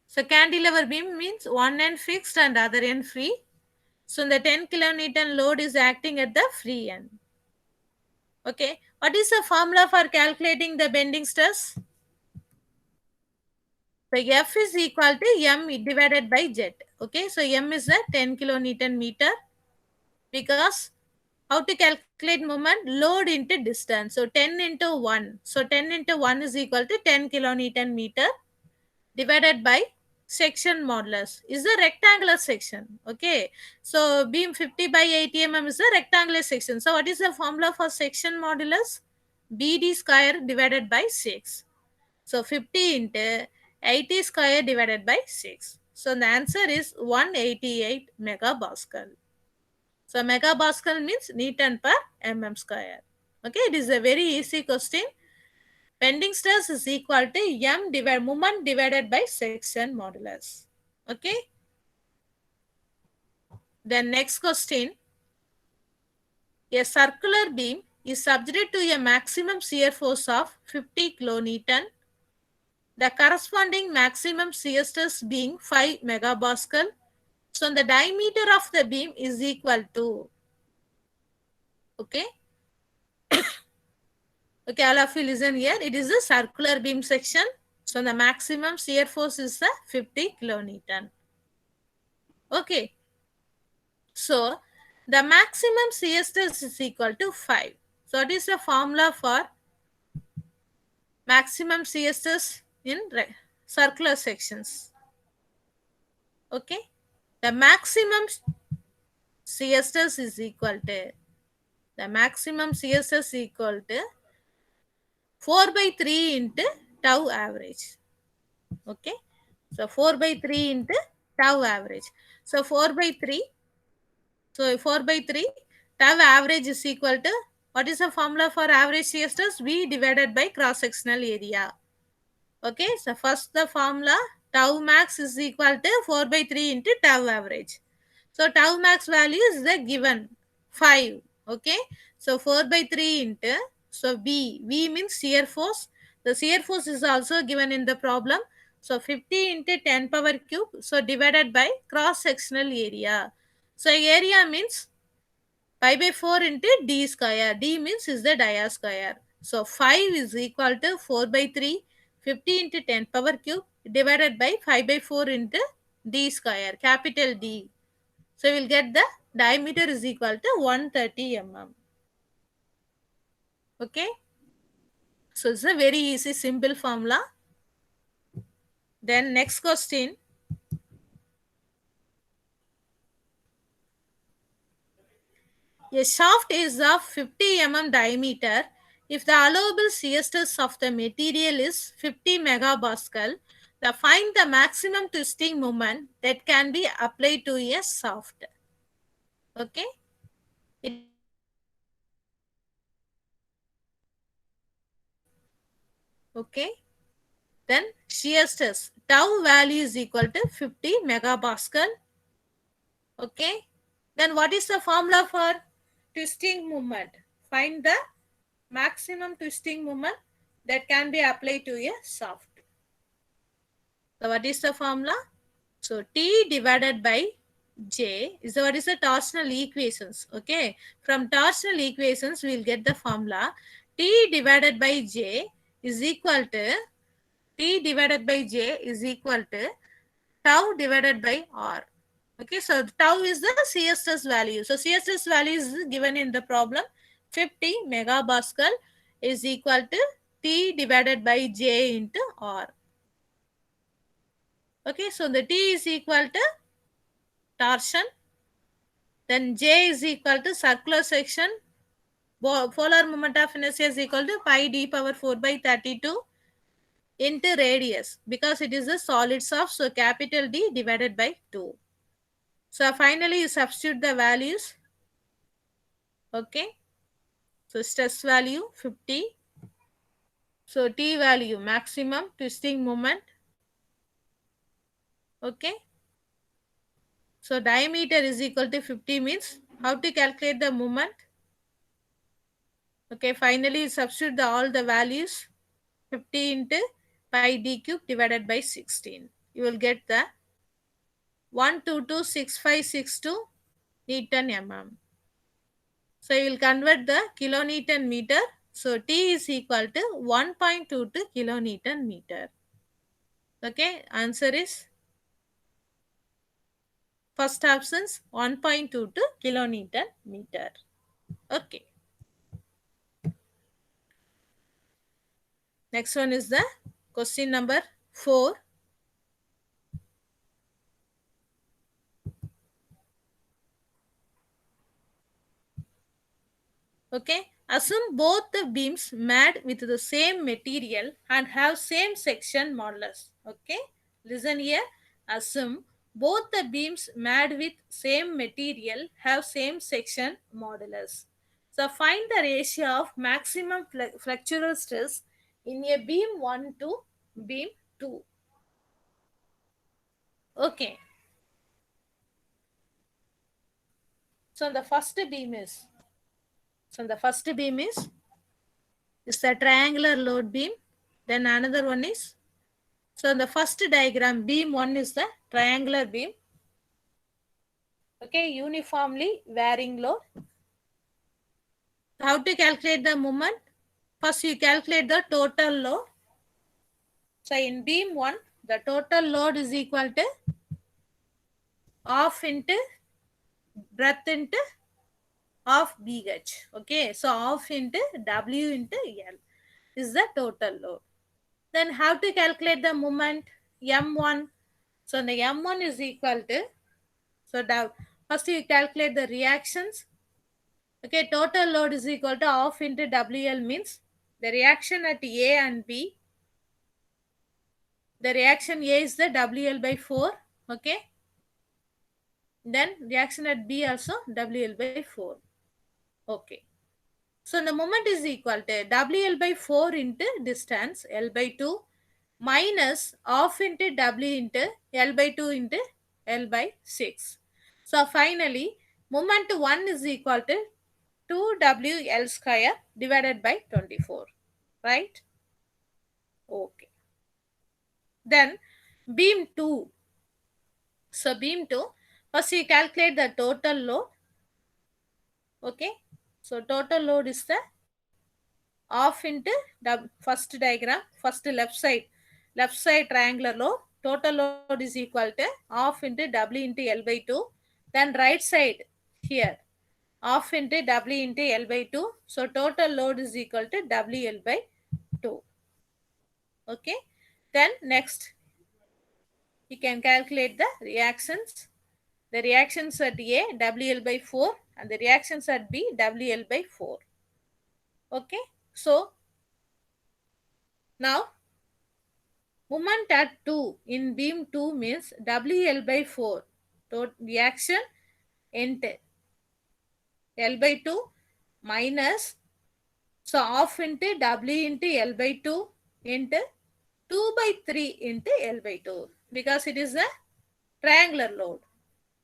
So cantilever beam means one end fixed and other end free. So the 10 kilonewton load is acting at the free end. Okay. What is the formula for calculating the bending stress? So F is equal to M divided by Z. Okay. So M is a 10 kilonewton meter, because how to calculate moment? Load into distance. So 10 into 1. So 10 into 1 is equal to 10 kilonewton meter divided by section modulus is the rectangular section. Okay. So beam 50 by 80 mm is the rectangular section. So what is the formula for section modulus? BD square divided by 6. So 50 into 80 square divided by 6. So the answer is 188 megapascal. So megapascal means Newton per mm square. Okay, it is a very easy question. Bending stress is equal to m divided moment divided by section modulus. Okay. Then next question. A circular beam is subject to a maximum shear force of 50 kilonewton. The corresponding maximum shear stress being 5 megapascal. So the diameter of the beam is equal to, okay. Okay, all of you listen here. It is a circular beam section. So the maximum shear force is 50 kilonewton. Okay. So the maximum shear stress is equal to 5. So what is the formula for maximum shear stress in circular sections? Okay. The maximum shear stress is equal to, the maximum shear stress is equal to 4 by 3 into tau average. Okay. So 4 by 3 into tau average. So 4 by 3. So 4 by 3 tau average is equal to, what is the formula for average shear stress? V divided by cross sectional area. Okay. So first the formula tau max is equal to 4 by 3 into tau average. So tau max value is the given 5. Okay. So 4 by 3 into, so V means shear force. The shear force is also given in the problem. So 50 into 10 power cube. So divided by cross sectional area. So area means pi by 4 into d square. D means is the dia square. So 5 is equal to 4 by 3, 50 into 10 power cube divided by 5 by 4 into d square, capital D. So we'll get the diameter is equal to 130 mm. Okay. So it's a very easy simple formula. Then next question. A shaft is of 50 diameter. If the allowable shear stress of the material is 50 megapascal, find the maximum twisting moment that can be applied to a shaft. Okay, it is given in the problem. Okay, then shear stress tau value is equal to 50 megapascal. Okay, then what is the formula for twisting moment? Find the maximum twisting moment that can be applied to a shaft. So what is the formula? So T divided by J is what is the torsional equations. Okay, from torsional equations we will get the formula. T divided by J is equal to tau divided by R. Okay, so tau is the shear stress value. So shear stress value is given in the problem. 50 megapascal is equal to T divided by J into R. Okay, so the T is equal to torsion, then J is equal to circular section, polar moment of inertia is equal to pi d power 4 by 32 into radius, because it is a solid shaft, so capital D divided by 2. So finally you substitute the values. Okay, so stress value 50, so T value maximum twisting moment. Okay, so diameter is equal to 50 means how to calculate the moment? Okay, finally substitute all the values. 50 into pi d cube divided by 16. You will get the 1226562 Newton mm. So you will convert the kilonewton meter. So T is equal to 1.22 kilonewton meter. Okay, answer is first options 1.22 kilonewton meter. Okay, next one is the question number 4. Okay, assume both the beams made with the same material and have same section modulus. Okay, listen here. Assume both the beams made with same material have same section modulus. So find the ratio of maximum flexural stress in a beam 1 to beam 2. Okay, so the first beam is the triangular load beam. Then another one is, so the first diagram, beam 1 is the triangular beam. Okay, uniformly varying load. How to calculate the moment? First you calculate the total load. So in beam 1, the total load is equal to half into breadth into half BH. Okay, so half into W into L is the total load. Then how to calculate the moment? M1. So the M1 is equal to, so first you calculate the reactions. Okay, total load is equal to half into WL means the reaction at A and B. The reaction A is the WL by 4. Okay. Then reaction at B also WL by 4. Okay. So the moment is equal to WL by 4 into distance L by 2 minus half into W into L by 2 into L by 6. So finally, moment 1 is equal to 2WL square divided by 24. Right? Okay. Then beam 2. So beam 2, first you calculate the total load. Okay. So total load is the half into first diagram, first left side triangular load. Total load is equal to half into W into L by 2. Then right side here, half into W into L by 2. So total load is equal to WL by 2. Okay. Then next, you can calculate the reactions. The reactions at A, WL by 4, and the reactions at B, WL by 4. Okay, so now moment at 2 in beam 2 means WL by 4. So reaction enter L by 2 minus, so half into W into L by 2 into 2 by 3 into L by 2 because it is a triangular load.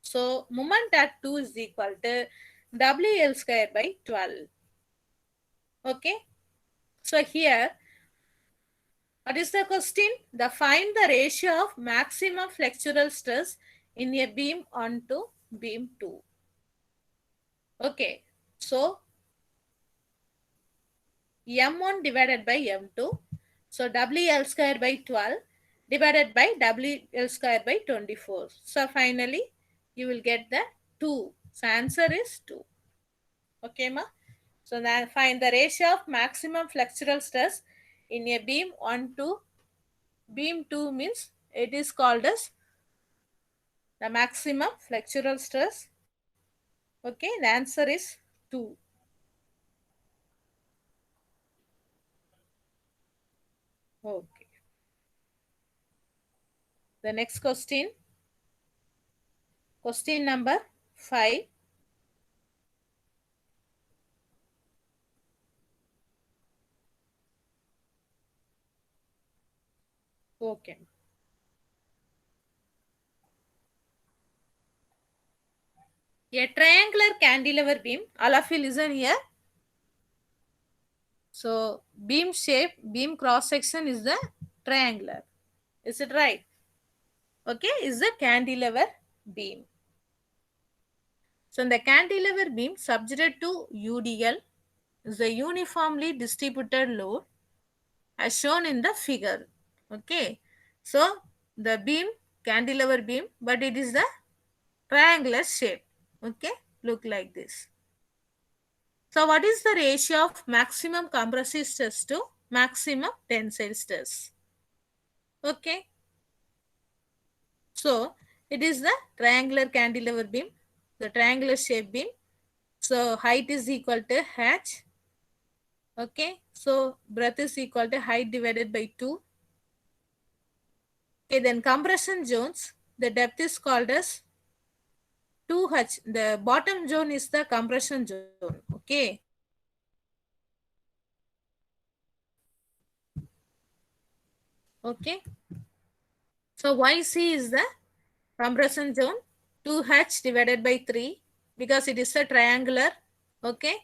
So moment at 2 is equal to WL square by 12. Okay. So here, what is the question? Find the ratio of maximum flexural stress in a beam onto beam 2. Okay. So M1 divided by M2. So WL square by 12 divided by WL square by 24. So finally, you will get the 2. So answer is 2. Okay, ma? So now find the ratio of maximum flexural stress in a beam 1 to beam 2 means it is called as the maximum flexural stress. Okay, the answer is 2. Okay. The next question, question number 5. Okay. A triangular cantilever beam. All of you listen here. So beam shape, beam cross section is the triangular. Is it right? Okay, is the cantilever beam. So in the cantilever beam subjected to UDL is the uniformly distributed load as shown in the figure. Okay. So the beam, cantilever beam, but it is the triangular shape. Okay. Look like this. So what is the ratio of maximum compressive stress to maximum tensile stress? Okay. So it is the triangular cantilever beam, the triangular shape beam. So height is equal to h. Okay. So breadth is equal to height divided by 2. Okay. Then compression zones, the depth is called as 2h. The bottom zone is the compression zone. Okay. Okay. So YC is the compression zone 2h divided by 3 because it is a triangular. Okay.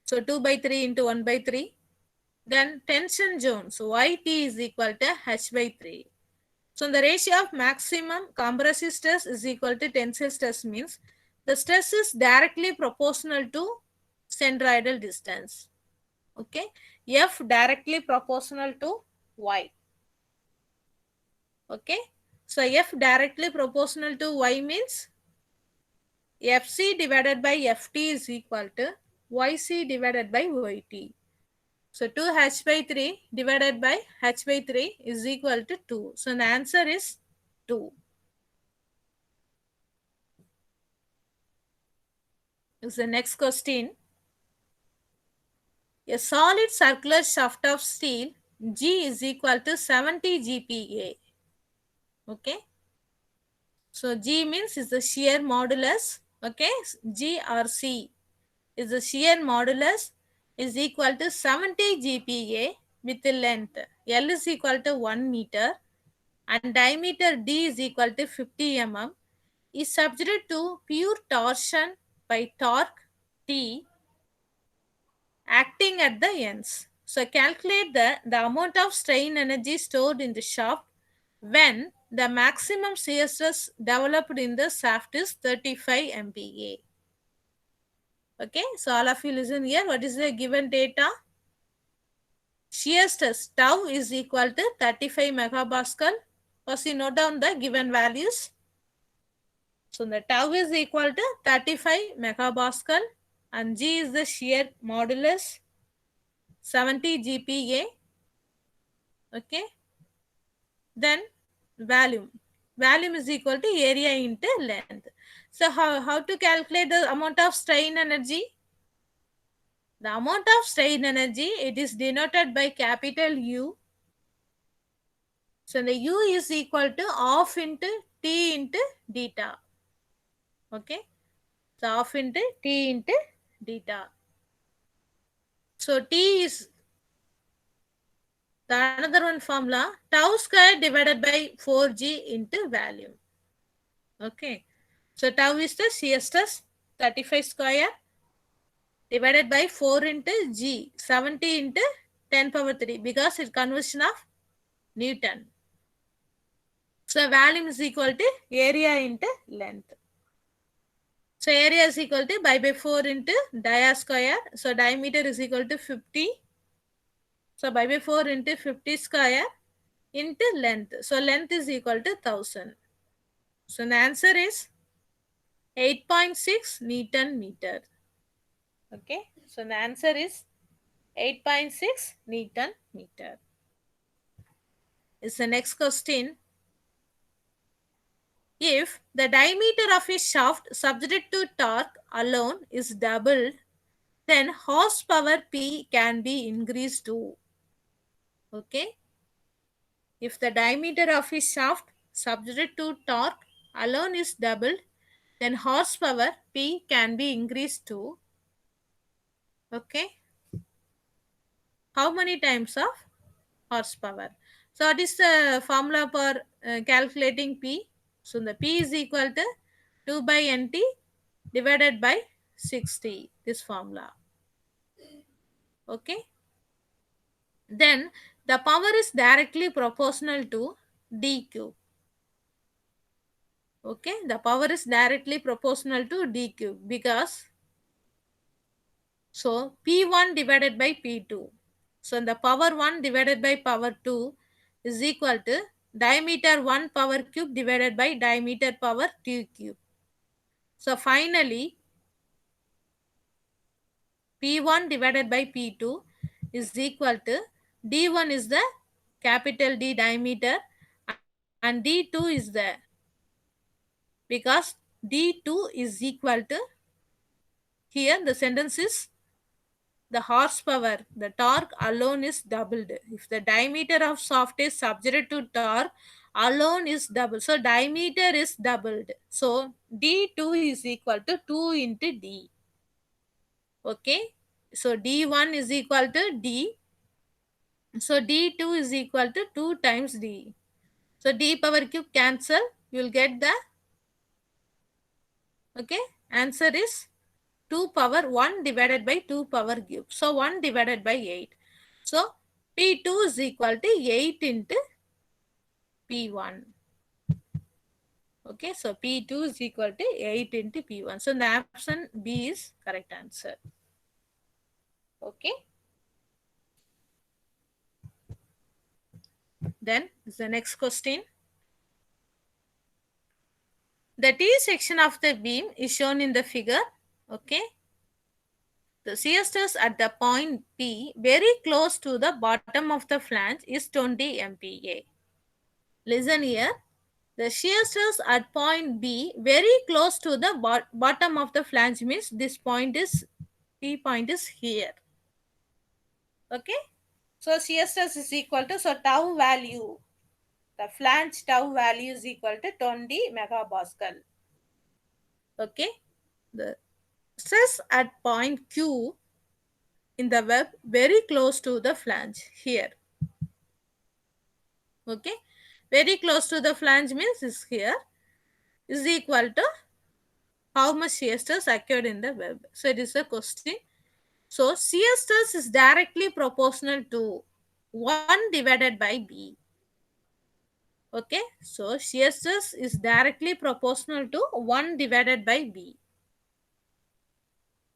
So 2 by 3 into 1 by 3. Then tension zone. So YT is equal to h by 3. So the ratio of maximum compressive stress is equal to tensile stress means the stress is directly proportional to centroidal distance. Okay. F directly proportional to Y. Okay. So F directly proportional to Y means FC divided by FT is equal to YC divided by YT. So 2h by 3 divided by h by 3 is equal to 2. So the answer is 2. Is the next question. A solid circular shaft of steel G is equal to 70 GPa. Okay. So G means is the shear modulus. Okay. G or C is the shear modulus is equal to 70 GPa with the length L is equal to 1 meter and diameter D is equal to 50 mm is subjected to pure torsion by torque T acting at the ends. So calculate the amount of strain energy stored in the shaft when the maximum shear stress developed in the shaft is 35 MPa. Okay, so all of you listen here. What is the given data? Shear stress tau is equal to 35 megapascal. First you note down the given values. So the tau is equal to 35 megapascal and G is the shear modulus 70 GPa. Okay. Then volume. Volume is equal to area into length. So how to calculate the amount of strain energy? The amount of strain energy, it is denoted by capital U. So the U is equal to half into T into theta. Okay. So half into T into theta. So T is the another one formula, tau square divided by 4G into volume. Okay. So tau is the shear stress 35 square divided by 4 into G 70 into 10 power 3 because it's conversion of Newton. So volume is equal to area into length. So area is equal to pi by 4 into dia square. So diameter is equal to 50. So pi by 4 into 50 square into length. So length is equal to 1000. So the answer is 8.6 Newton meter. Okay. So the answer is 8.6 Newton meter. Is the next question. If the diameter of a shaft subject to torque alone is doubled, then horsepower P can be increased to. Okay. If the diameter of a shaft subject to torque alone is doubled, then horsepower P can be increased to. Okay. How many times of horsepower? So what is the formula for calculating P? So the P is equal to 2 by NT divided by 60. This formula. Okay. Then the power is directly proportional to dq. Okay, the power is directly proportional to dq because so p1 divided by p2. So the power 1 divided by power 2 is equal to diameter 1 power cube divided by diameter power 2 cube. So finally p1 divided by p2 is equal to d1 is the capital D diameter and d2 is the because d2 is equal to here the sentence is the horsepower, the torque alone is doubled. If the diameter of shaft is subject to torque alone is doubled. So diameter is doubled. So d2 is equal to 2 into d. Okay. So d1 is equal to d. So d2 is equal to 2 times d. So d power cube cancel. You will get the okay answer is 2 power 1 divided by 2 power cube. So 1 divided by 8. So P2 is equal to 8 into P1. Okay, so P2 is equal to 8 into P1. So the option B is correct answer. Okay. Then the next question. The T section of the beam is shown in the figure. Okay. The shear stress at the point P very close to the bottom of the flange is 20 MPa. Listen here. The shear stress at point B very close to the bottom of the flange means this point is P point is here. Okay. So shear stress is equal to so tau value. The flange tau value is equal to 20 megapascal. Okay. The stress at point Q in the web very close to the flange here. Okay. Very close to the flange means is here is equal to how much shear stress occurred in the web. So it is a question. So shear stress is directly proportional to 1 divided by B. Okay. So shear stress is directly proportional to 1 divided by B.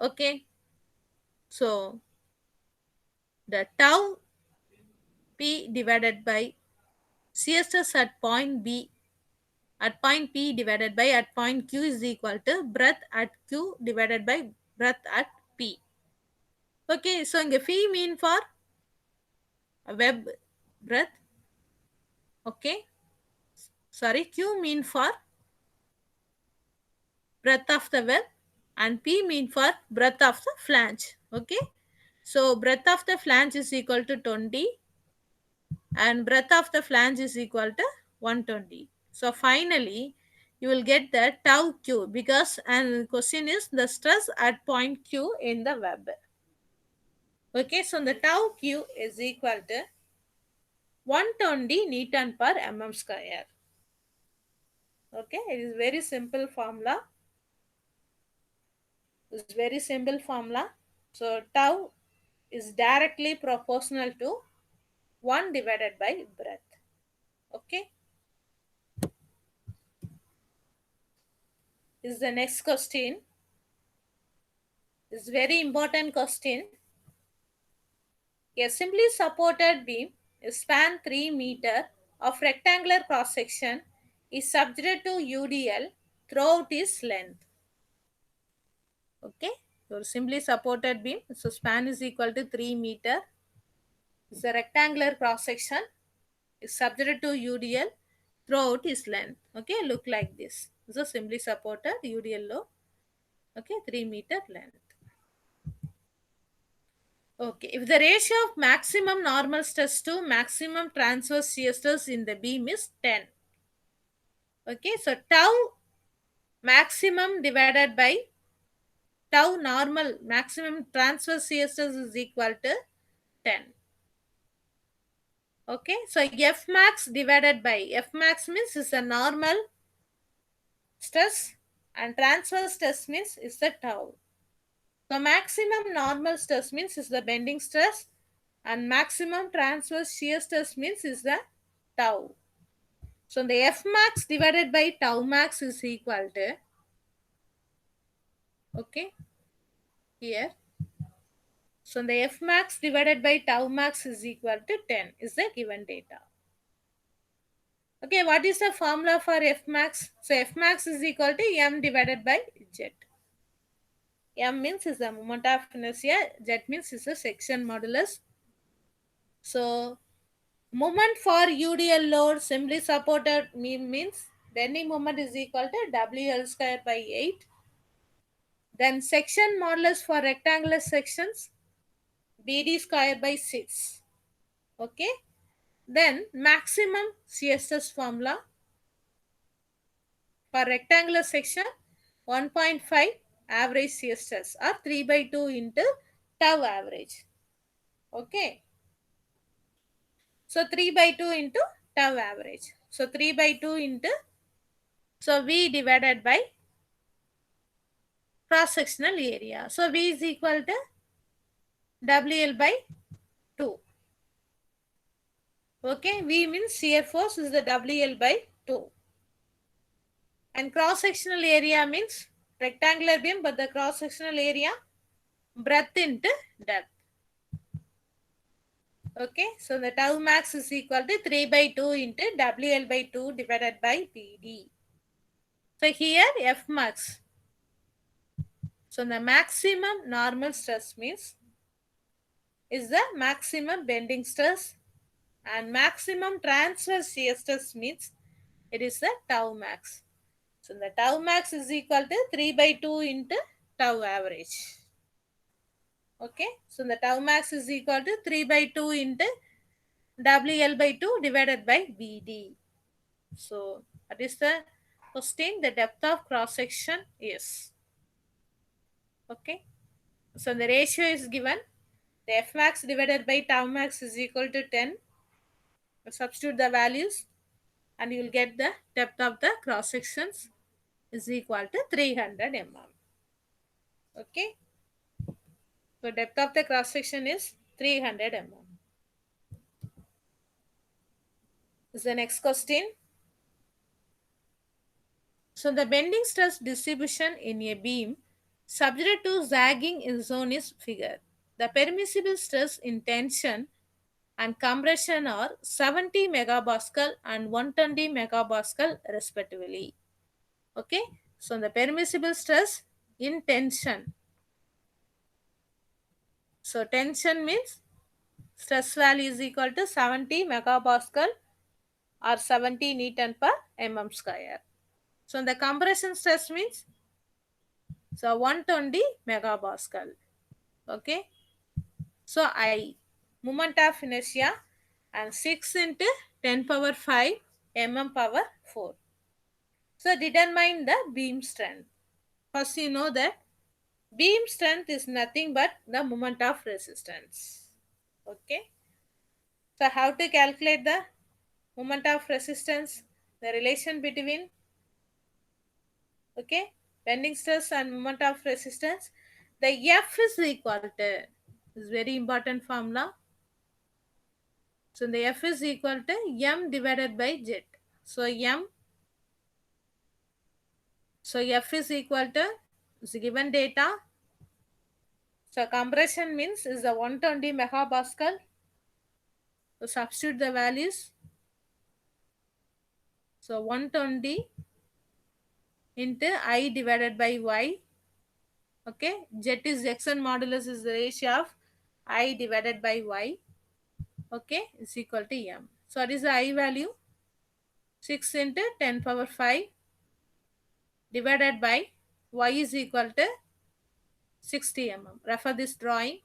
Okay. So the tau P divided by shear stress at point B at point P divided by at point Q is equal to breadth at Q divided by breadth at P. Okay, so இங்க phi mean for web breadth. Okay, sorry, Q mean for breadth of the web, and P mean for breadth of the flange. Okay, so breadth of the flange is equal to 20 and breadth of the flange is equal to 120. So finally, you will get the tau q because and question is the stress at point q in the web. Okay, so the tau q is equal to 120 Newton per mm square. Okay, it is very simple formula. It's very simple formula. So tau is directly proportional to 1 divided by breadth. Okay, is the next question. Is very important question. A simply supported beam is span 3 meter of rectangular cross section is subject to UDL throughout its length. Okay, so simply supported beam, so span is equal to 3 meter. It's a rectangular cross section is subject to UDL throughout its length. Okay, look like this. So simply supported UDL low. Okay, 3 meter length. Okay, if the ratio of maximum normal stress to maximum transverse shear stress in the beam is 10. Okay, so tau maximum divided by tau normal maximum transverse shear stress is equal to 10. Okay, so F max divided by F max means is a normal stress and transverse stress means is the tau. So maximum normal stress means is the bending stress and maximum transverse shear stress means is the tau. So the F max divided by tau max is equal to, okay, here. So the F max divided by tau max is equal to 10 is the given data. Okay, what is the formula for F max? So F max is equal to M divided by Z. M means is the moment of inertia, Z means is the section modulus. So moment for UDL load simply supported means bending moment is equal to WL square by 8. Then section modulus for rectangular sections BD square by 6. Okay. Then maximum CSS formula for rectangular section 1.5 average CSS or 3 by 2 into tau average. Okay. So 3 by 2 into tau average. So 3 by 2 into, so V divided by cross sectional area. So V is equal to WL by 2. Okay, V means shear force is the WL by 2. And cross sectional area means rectangular beam, but the cross sectional area breadth into depth. Okay, so the tau max is equal to 3 by 2 into WL by 2 divided by BD. So here F max. So the maximum normal stress means is the maximum bending stress and maximum transverse shear stress means it is the tau max. So the tau max is equal to 3 by 2 into tau average. Okay, so the tau max is equal to 3 by 2 into WL by 2 divided by BD. So that is the question. The depth of cross section is. Okay, so the ratio is given. The F max divided by tau max is equal to 10. Substitute the values and you will get the depth of the cross sections is equal to 300 mm. Okay, so depth of the cross section is 300 mm. Is the next question. So the bending stress distribution in a beam subject to zagging in zone is figure. The permissible stress in tension and compression are 70 megapascal and 120 megapascal respectively. Okay, so the permissible stress in tension. So tension means stress value is equal to 70 megapascal or 70 Newton per mm square. So the compression stress means So 120 megapascal. Okay. So I, moment of inertia, and 6 into 10 power 5 mm power 4. So determine the beam strength. First you know that beam strength is nothing but the moment of resistance. Okay. So how to calculate the moment of resistance? The relation between, okay, bending stress and moment of resistance. The F is equal to, is very important formula. So the F is equal to M divided by Z. So F is equal to, is given data. So compression means is the 120 megapascal. So substitute the values. So 120 into I divided by Y. Okay. Z is Jackson modulus is the ratio of I divided by Y. Okay. Is equal to M. So what is the I value? 6 into 10 power 5 divided by Y is equal to 60 mm. Refer this drawing.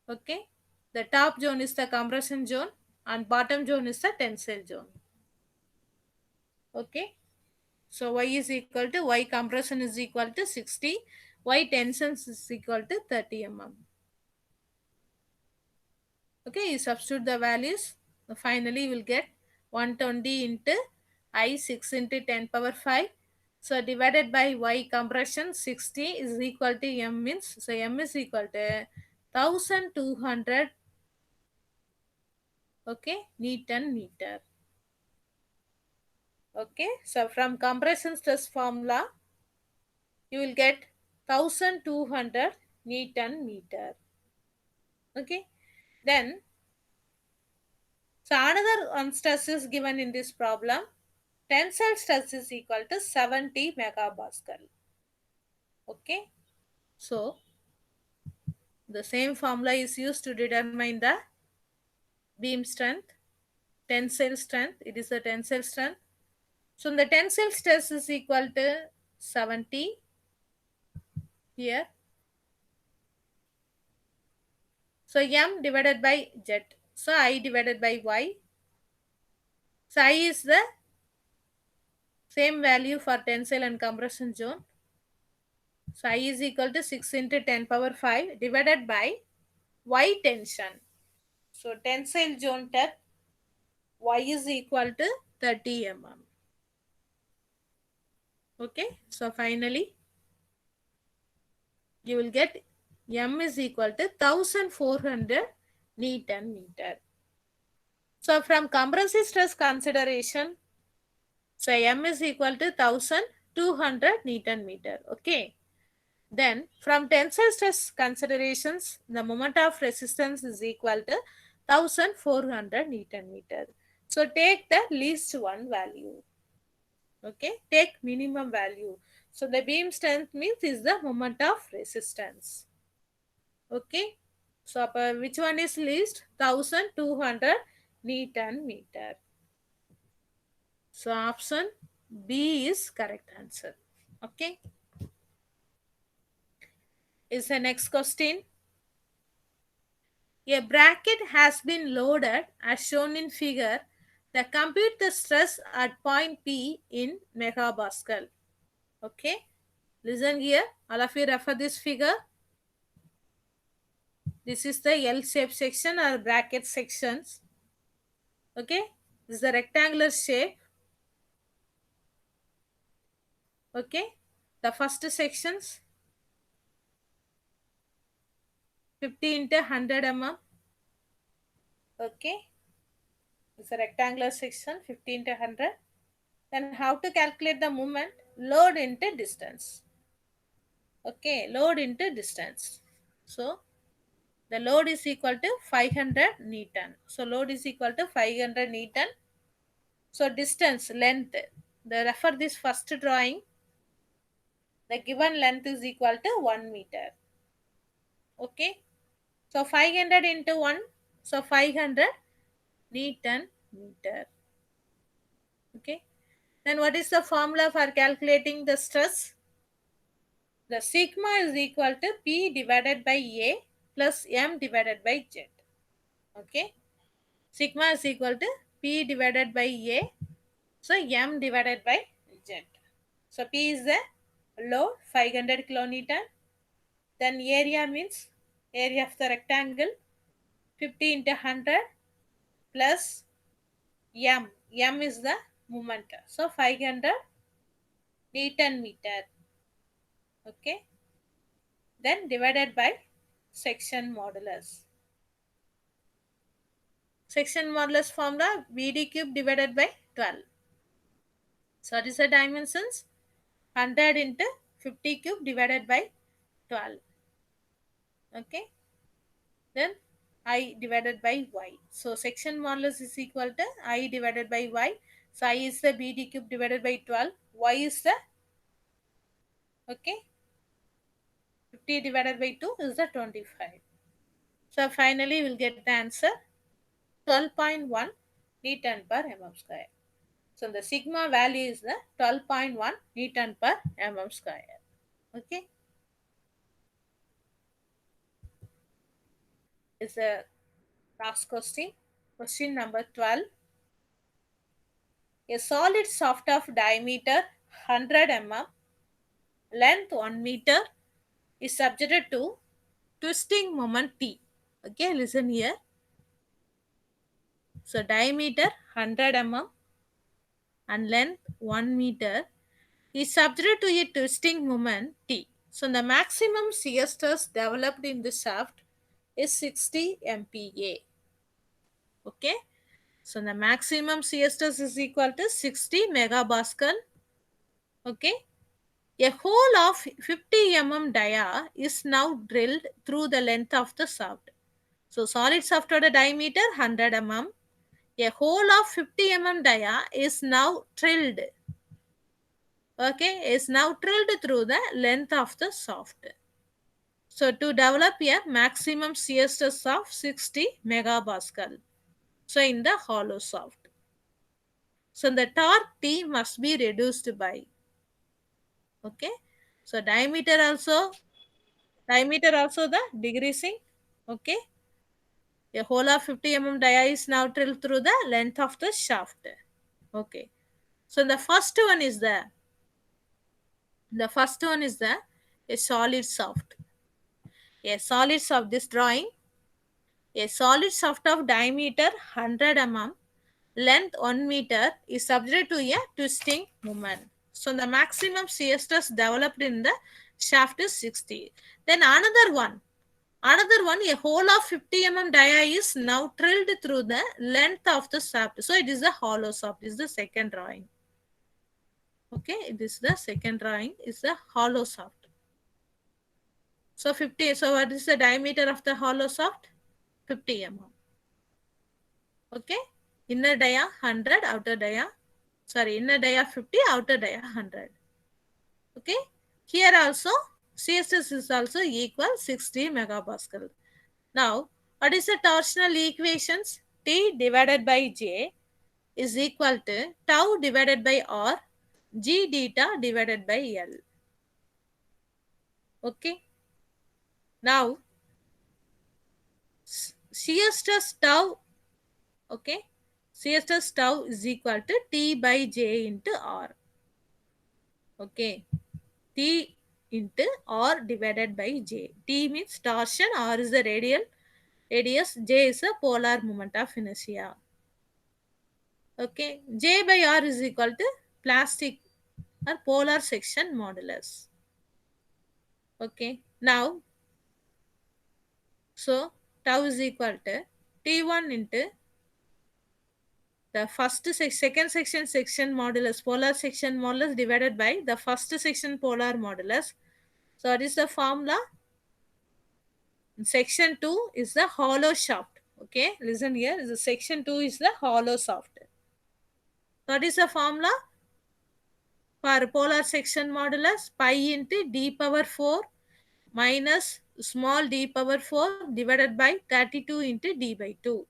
Okay. The top zone is the compression zone and bottom zone is the tensile zone. Okay. So Y is equal to, Y compression is equal to 60, Y tension is equal to 30 mm. Okay, you substitute the values. Finally, you will get 120 into I 6 into 10 power 5. So divided by Y compression 60 is equal to M means, so M is equal to 1200, okay, Newton meter. Okay, so from compression stress formula, you will get 1200 Newton meter. Okay, then, so another one stress is given in this problem. Tensile stress is equal to 70 megapascal. Okay, so the same formula is used to determine the beam strength, tensile strength. It is the tensile strength. So the tensile stress is equal to 70 here. So M divided by Z. So I divided by Y. So I is the same value for tensile and compression zone. So I is equal to 6 into 10 power 5 divided by Y tension. So tensile zone depth Y is equal to 30 mm. Okay. So finally you will get M is equal to 1400 Newton meter. So from compressive stress consideration, so M is equal to 1200 Newton meter. Okay. Then from tensile stress considerations, the moment of resistance is equal to 1400 Newton meter. So take the least one value. Okay, take minimum value. So the beam strength means is the moment of resistance. Okay, so which one is least? 1200 Newton meter. So option B is correct answer. Okay, is the next question. A bracket has been loaded as shown in figure. The compute the stress at point P in megapascal. Okay, listen here. All of you refer this figure. This is the L shape section or bracket sections. Okay, this is the rectangular shape. Okay, the first sections 50 into 100 mm. Okay, it's a rectangular section 50 into 100. Then how to calculate the moment? Load into distance. Okay, load into distance. So the load is equal to 500 Newton. So load is equal to 500 Newton. So distance, length. The refer this first drawing. The given length is equal to 1 meter. Okay. So 500 into 1. So 500 Newton meter. Okay. Then what is the formula for calculating the stress? The sigma is equal to P divided by A plus M divided by Z. Okay. Sigma is equal to P divided by A. So M divided by Z. So P is the load 500 kilonewton. Then area means area of the rectangle 50 into 100 plus M. M is the moment. So 500 Newton meter. Okay. Then divided by section modulus. Section modulus formula BD cube divided by 12. So what is the dimensions? 100 into 50 cube divided by 12. Okay. Then I divided by y. So section modulus is equal to I divided by y. So I is the BD cube divided by 12. Y is the, okay, 50 divided by 2 is the 25. So finally we'll get the answer 12.1 Newton per mm square. So the sigma value is the 12.1 Newton per mm square. Okay. Is the last question. Question number 12. A solid shaft of diameter 100 mm, length 1 meter is subjected to twisting moment T. Okay, listen here. So diameter 100 mm and length 1 meter is subject to a twisting moment T. So the maximum shear stress developed in the shaft is 60 MPa. Okay. So the maximum shear stress is equal to 60 megapascal. Okay. A hole of 50 mm dia is now drilled through the length of the shaft. So solid shaft of the diameter 100 mm. A hole of 50 mm dia is now drilled. Okay, is now drilled through the length of the shaft. So to develop a maximum shear stress of 60 megapascal. So in the hollow shaft. So the torque T must be reduced by. Okay. So diameter also the decreasing. Okay. A hole of 50 mm dia is now drilled through the length of the shaft. Okay. So the first one is the a solid shaft. A solid shaft, this drawing, a solid shaft of diameter 100 mm, length 1 meter is subject to a twisting moment. So the maximum shear stress developed in the shaft is 60. Then another one, a hole of 50 mm dia is now drilled through the length of the shaft. So it is a hollow shaft. This is the second drawing. Okay, this is the second drawing, is the hollow shaft. So 50. So what is the diameter of the hollow shaft? 50 mm. Okay, inner dia 100, inner dia 50, outer dia 100. Okay, here also CSS is also equal 60 megapascal. Now, what is the torsional equations? T divided by J is equal to tau divided by R, G theta divided by L. Okay. Now, shear stress tau, okay, shear stress tau is equal to T by J into R. Okay, T into R divided by J. T means torsion, R is the radius, J is the polar moment of inertia. Okay, J by R is equal to plastic or polar section modulus. Okay, now, so tau is equal to T1 into the second section modulus, polar section modulus divided by the first section polar modulus. So what is the formula? Section 2 is the hollow shaft. Okay, listen here. The section 2 is the hollow shaft. What is the formula? For polar section modulus, pi into d power 4 minus small d power 4 divided by 32 into d by 2.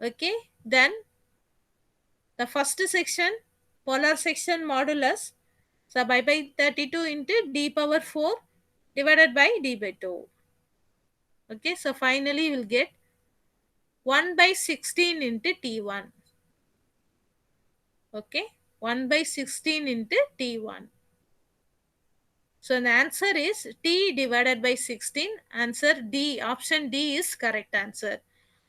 Okay, then the first section, polar section modulus, So by 32 into d power 4 divided by d by 2. Okay, so finally we'll get 1 by 16 into t1. Okay, 1 by 16 into t1. So the answer is t divided by 16. Answer D, option D is correct answer.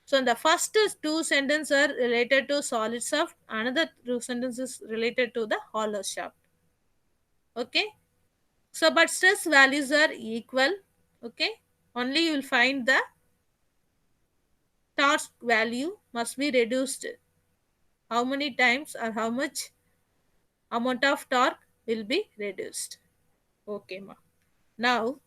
So the first two sentences are related to solid shaft, another two sentences related to the hollow shaft. Okay. So but stress values are equal. Okay. Only you will find the torque value must be reduced. How many times or how much amount of torque will be reduced. Okay, ma. Now,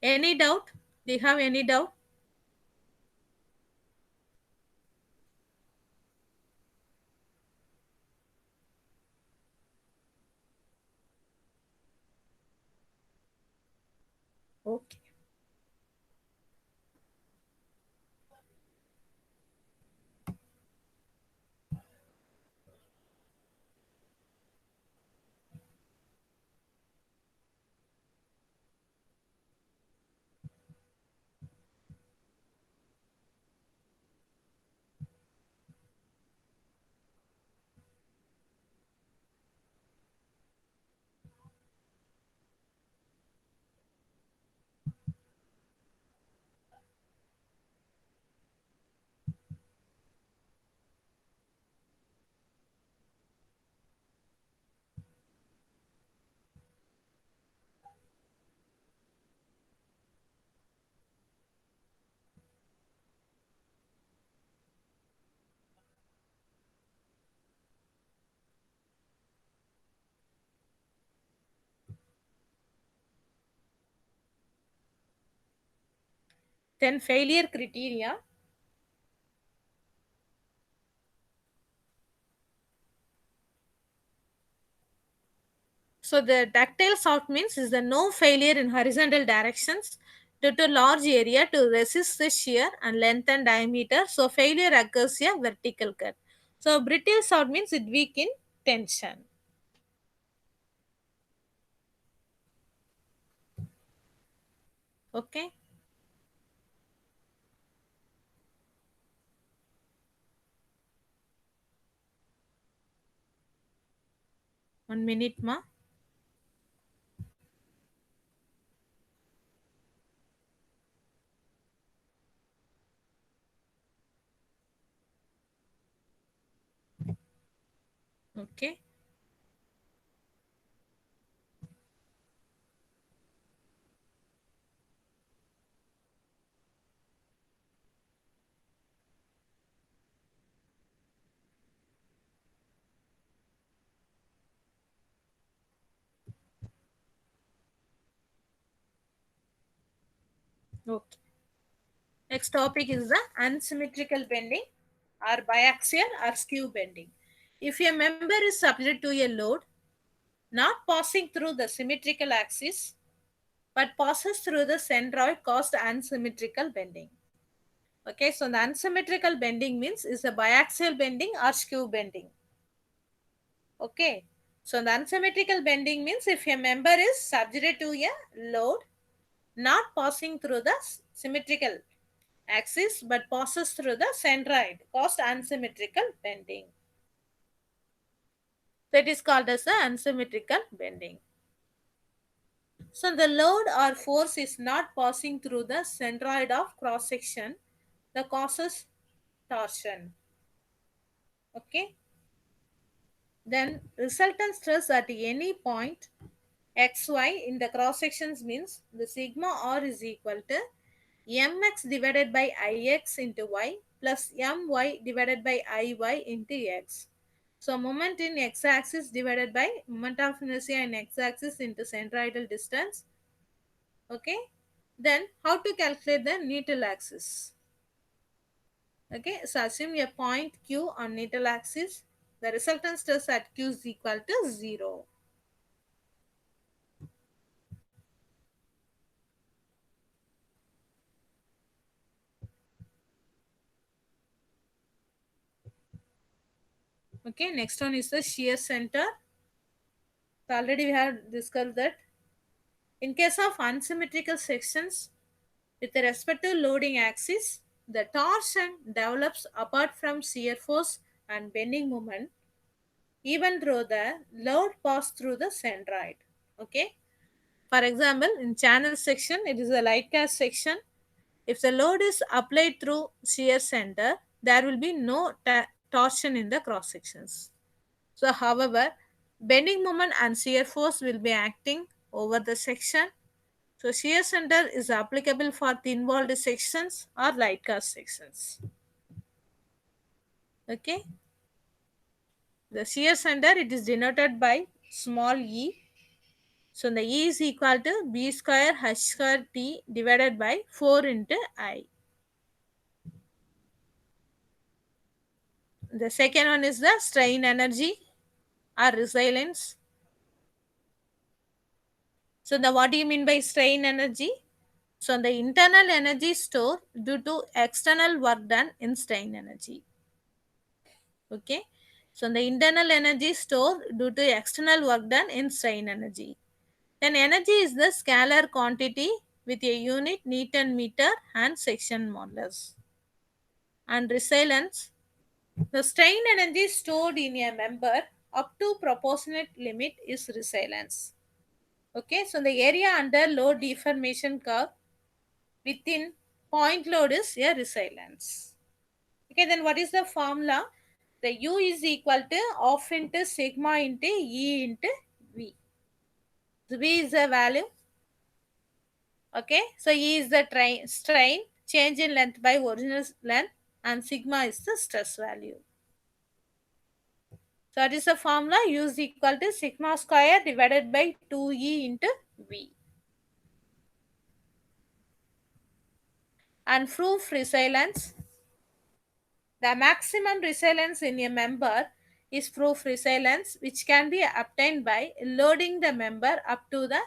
any doubt? Do you have any doubt? Okay. Then failure criteria. So the ductile shaft means is the no failure in horizontal directions due to large area to resist the shear and length and diameter. So failure occurs a vertical cut. So brittle shaft means it weak in tension. Okay. 1 minute ma. Okay. Okay. Next topic is the unsymmetrical bending or biaxial or skew bending. If a member is subject to a load not passing through the symmetrical axis but passes through the centroid caused unsymmetrical bending. Okay, so the unsymmetrical bending means is a biaxial bending or skew bending. Okay, so the unsymmetrical bending means if a member is subject to a load not passing through the symmetrical axis but passes through the centroid caused unsymmetrical bending. That is called as the unsymmetrical bending. So the load or force is not passing through the centroid of cross section that causes torsion. Okay. Then resultant stress at any point xy in the cross sections means the sigma r is equal to mx divided by ix into y plus my divided by iy into x. So moment in x-axis divided by moment of inertia in x-axis into centroidal distance. Okay. Then how to calculate the neutral axis? Okay, so assume a point Q on neutral axis. The resultant stress at Q is equal to 0. Okay, next one is the shear center. So already we have discussed that. In case of unsymmetrical sections with the respective loading axis, the torsion develops apart from shear force and bending moment, even though the load passed through the centroid. Okay. For example, in channel section, it is a light cast section. If the load is applied through shear center, there will be no torsion in the cross sections. So, however, bending moment and shear force will be acting over the section. So, shear center is applicable for thin walled sections or light cast sections. Okay. The shear center, it is denoted by small e. So, the e is equal to b square h square t divided by 4 into I. The second one is the strain energy or resilience. So, the what do you mean by strain energy? So, the internal energy stored due to external work done in strain energy. Okay. So, the internal energy stored due to external work done in strain energy. Then energy is the scalar quantity with a unit Newton meter and section modulus. And resilience, the strain energy stored in a member up to proportionate limit is resilience. Okay, so the area under load deformation curve within point load is a resilience. Okay, then what is the formula? The U is equal to half into sigma into E into V. So V is the value. Okay, so E is the strain, change in length by original length, and sigma is the stress value. So that is the formula U is equal to sigma square divided by 2E into V. And proof resilience. The maximum resilience in a member is proof resilience, which can be obtained by loading the member up to the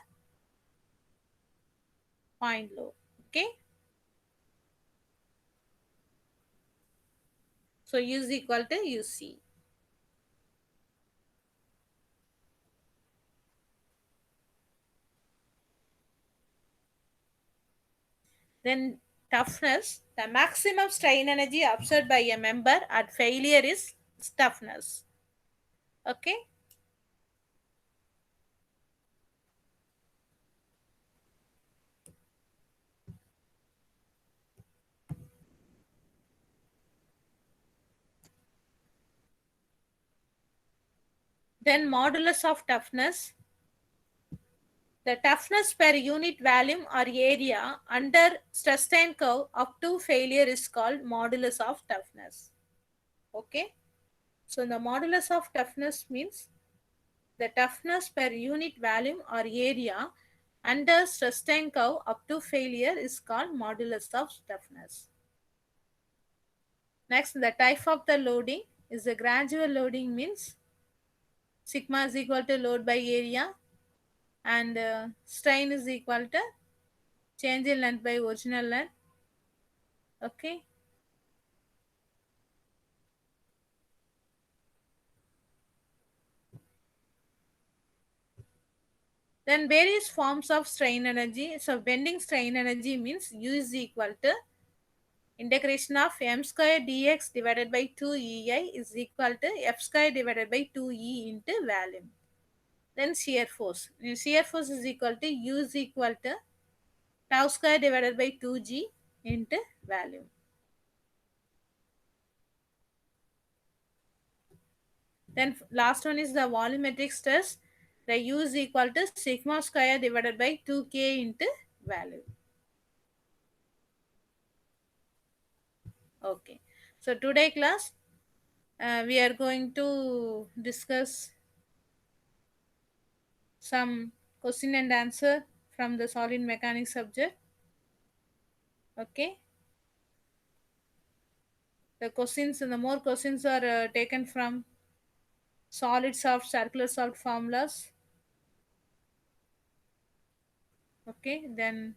point load. Okay. So U is equal to UC. Then toughness. The maximum strain energy observed by a member at failure is toughness. Okay. Then modulus of toughness. The toughness per unit volume or area under stress strain curve up to failure is called modulus of toughness. Okay. So the modulus of toughness means the toughness per unit volume or area under stress strain curve up to failure is called modulus of toughness. Next, the type of the loading is the gradual loading means sigma is equal to load by area and strain is equal to change in length by original length. Okay. Then various forms of strain energy. So bending strain energy means U is equal to integration of m square dx divided by 2ei is equal to f square divided by 2e into volume. Then shear force. Shear force is equal to U is equal to tau square divided by 2g into volume. Then last one is the volumetric stress. The U is equal to sigma square divided by 2k into value. Okay. So today class, we are going to discuss some question and answer from the solid mechanics subject. Okay. The questions and the more questions are taken from solid soft, circular soft formulas. Okay. Then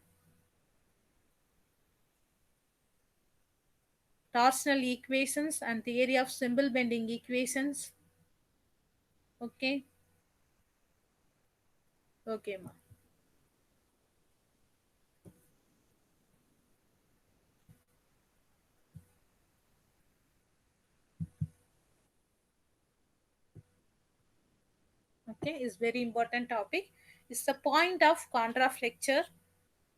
torsional equations and theory of simple bending equations. Okay. Okay, ma. Okay, is very important topic. It's the point of contraflexure.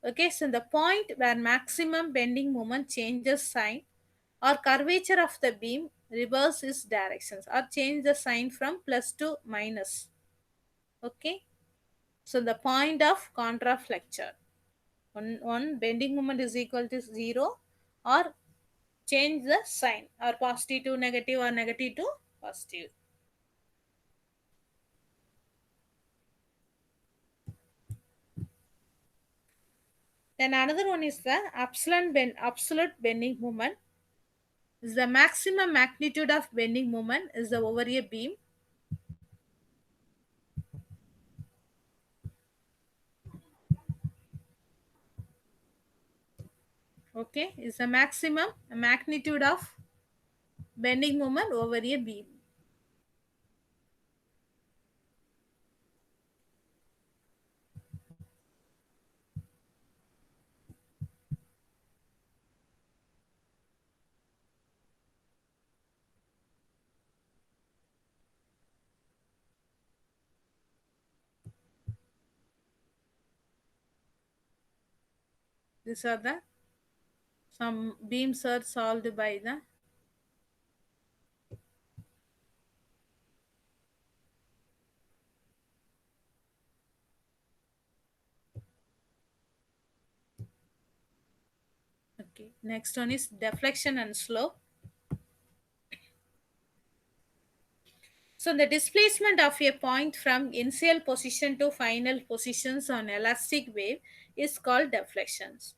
Okay, so the point where maximum bending moment changes sign or curvature of the beam reverse its directions or change the sign from plus to minus. Okay, so the point of contraflexure. One bending moment is equal to 0 or change the sign or positive to negative or negative to positive. Then another one is the absolute bending moment. Is the maximum magnitude of bending moment is the over a beam. Okay, is the maximum magnitude of bending moment over a beam. These are the some beams are solved by the okay. Next one is deflection and slope. So the displacement of a point from initial position to final positions on elastic wave is called deflections.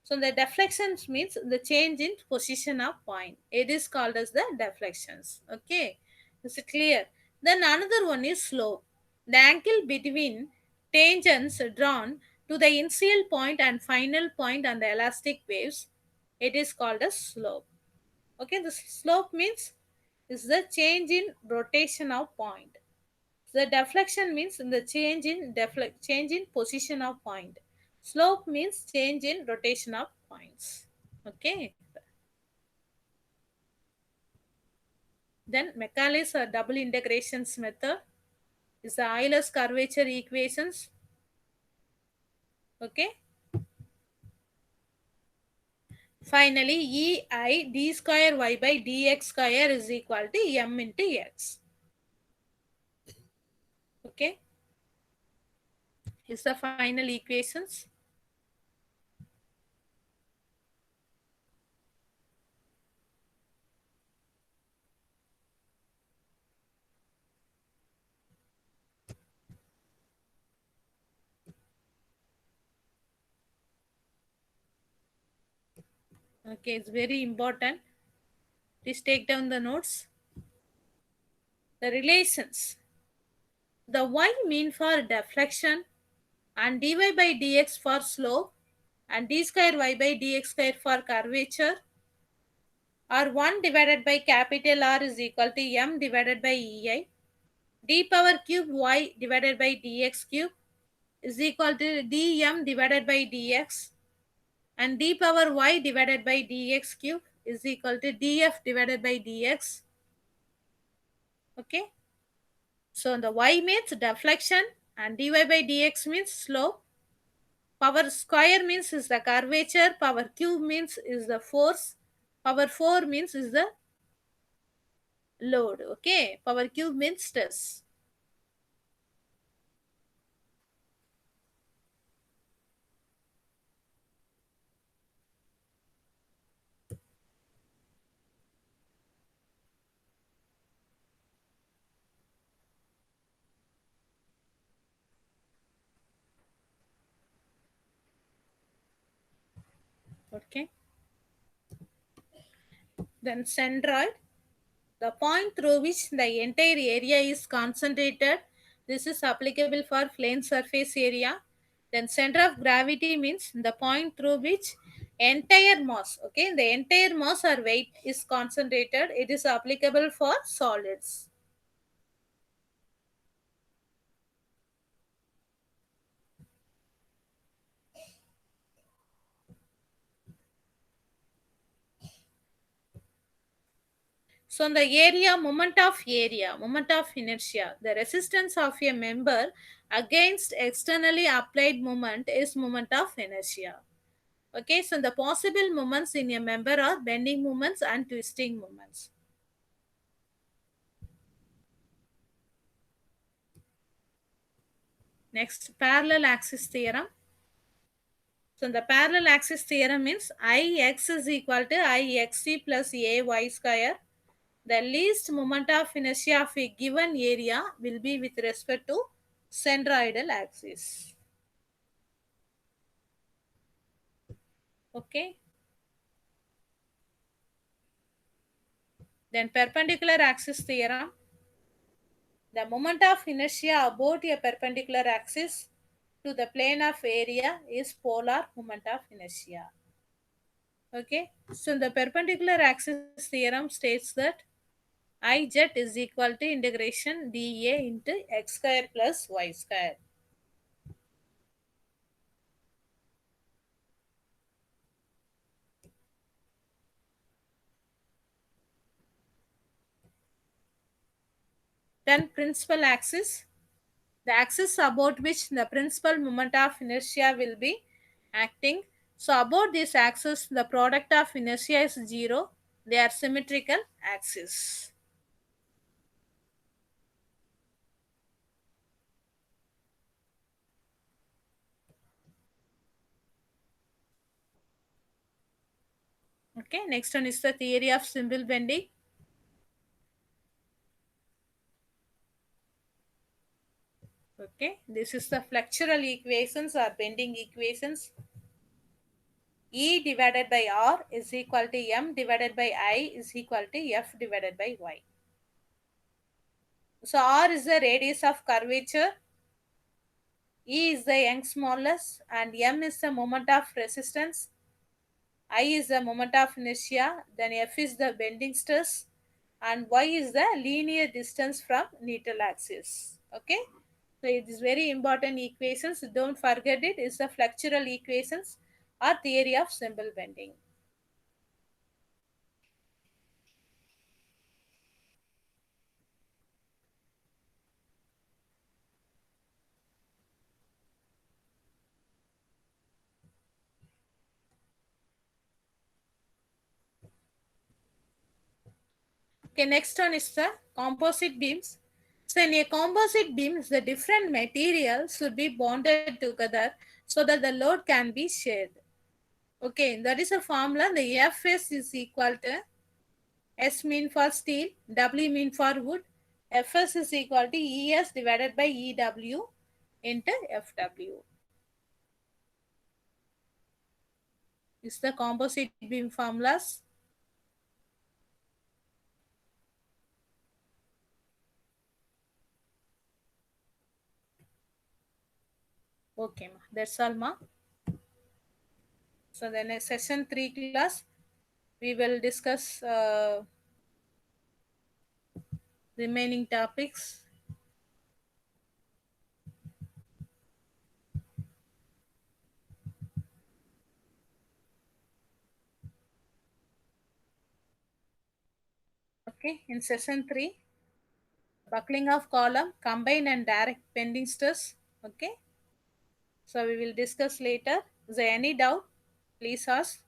So the deflections means the change in position of point. It is called as the deflections. Okay, is it clear? Then another one is slope. The angle between tangents drawn to the initial point and final point on the elastic waves, it is called as slope. Okay, the slope means is the change in rotation of point. The deflection means the change in position of point. Slope means change in rotation of points. Okay. Then Macaulay's double integrations method is the Euler's curvature equations. Okay. Finally, EI d square y by dx square is equal to m into x. Okay. Is the final equations. Okay, it's very important. Please take down the notes. The relations. The y mean for deflection and dy by dx for slope and d square y by dx square for curvature are 1 divided by capital R is equal to m divided by ei. D power cube y divided by dx cube is equal to dm divided by dx and d power y divided by dx cube is equal to df divided by dx. Okay. So the y means deflection and dy by dx means slope. Power square means is the curvature. Power cube means is the force. Power 4 means is the load. Okay. Power cube means stress. Okay. Then centroid, the point through which the entire area is concentrated. This is applicable for plane surface area. Then center of gravity means the point through which entire mass, okay, the entire mass or weight is concentrated. It is applicable for solids. So in the area, moment of inertia, the resistance of a member against externally applied moment is moment of inertia. Okay, so the possible moments in a member are bending moments and twisting moments. Next, parallel axis theorem. So the parallel axis theorem means Ix is equal to Ixc plus Ay square. The least moment of inertia of a given area will be with respect to centroidal axis. Okay. Then perpendicular axis theorem. The moment of inertia about a perpendicular axis to the plane of area is polar moment of inertia. Okay. So the perpendicular axis theorem states that Iz is equal to integration dA into x square plus y square. Then principal axis, the axis about which the principal moment of inertia will be acting. So about this axis, the product of inertia is 0. They are symmetrical axis. Okay, next one is the theory of simple bending. Okay, this is the flexural equations or bending equations. E divided by R is equal to M divided by I is equal to F divided by Y. So R is the radius of curvature, E is the Young's modulus, and M is the moment of resistance, I is the moment of inertia, then F is the bending stress, and Y is the linear distance from neutral axis. Okay, so it is very important equations. Don't forget it. It's the flexural equations or theory of simple bending. Okay, next one is the composite beams. So in a composite beam, the different materials should be bonded together so that the load can be shared. Okay, that is a formula. The Fs is equal to S mean for steel, W mean for wood. Fs is equal to Es divided by Ew into Fw. Is the composite beam formulas. Okay, ma. That's all, ma. So then session 3 class, we will discuss remaining topics. Okay, in session 3, buckling of column, combined and direct bending stress. Okay, so we will discuss later. Is there any doubt? Please ask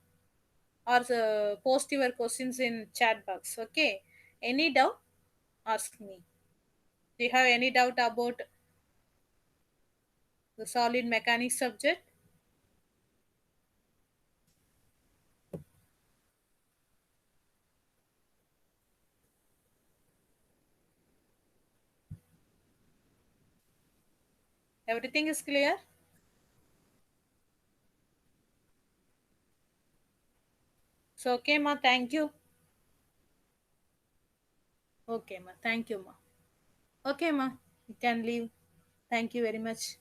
or post your questions in chat box. Okay, any doubt? Ask me. Do you have any doubt about the solid mechanics subject? Everything is clear? So, okay, ma, thank you. Okay, ma, thank you, ma. Okay, ma, you can leave. Thank you very much.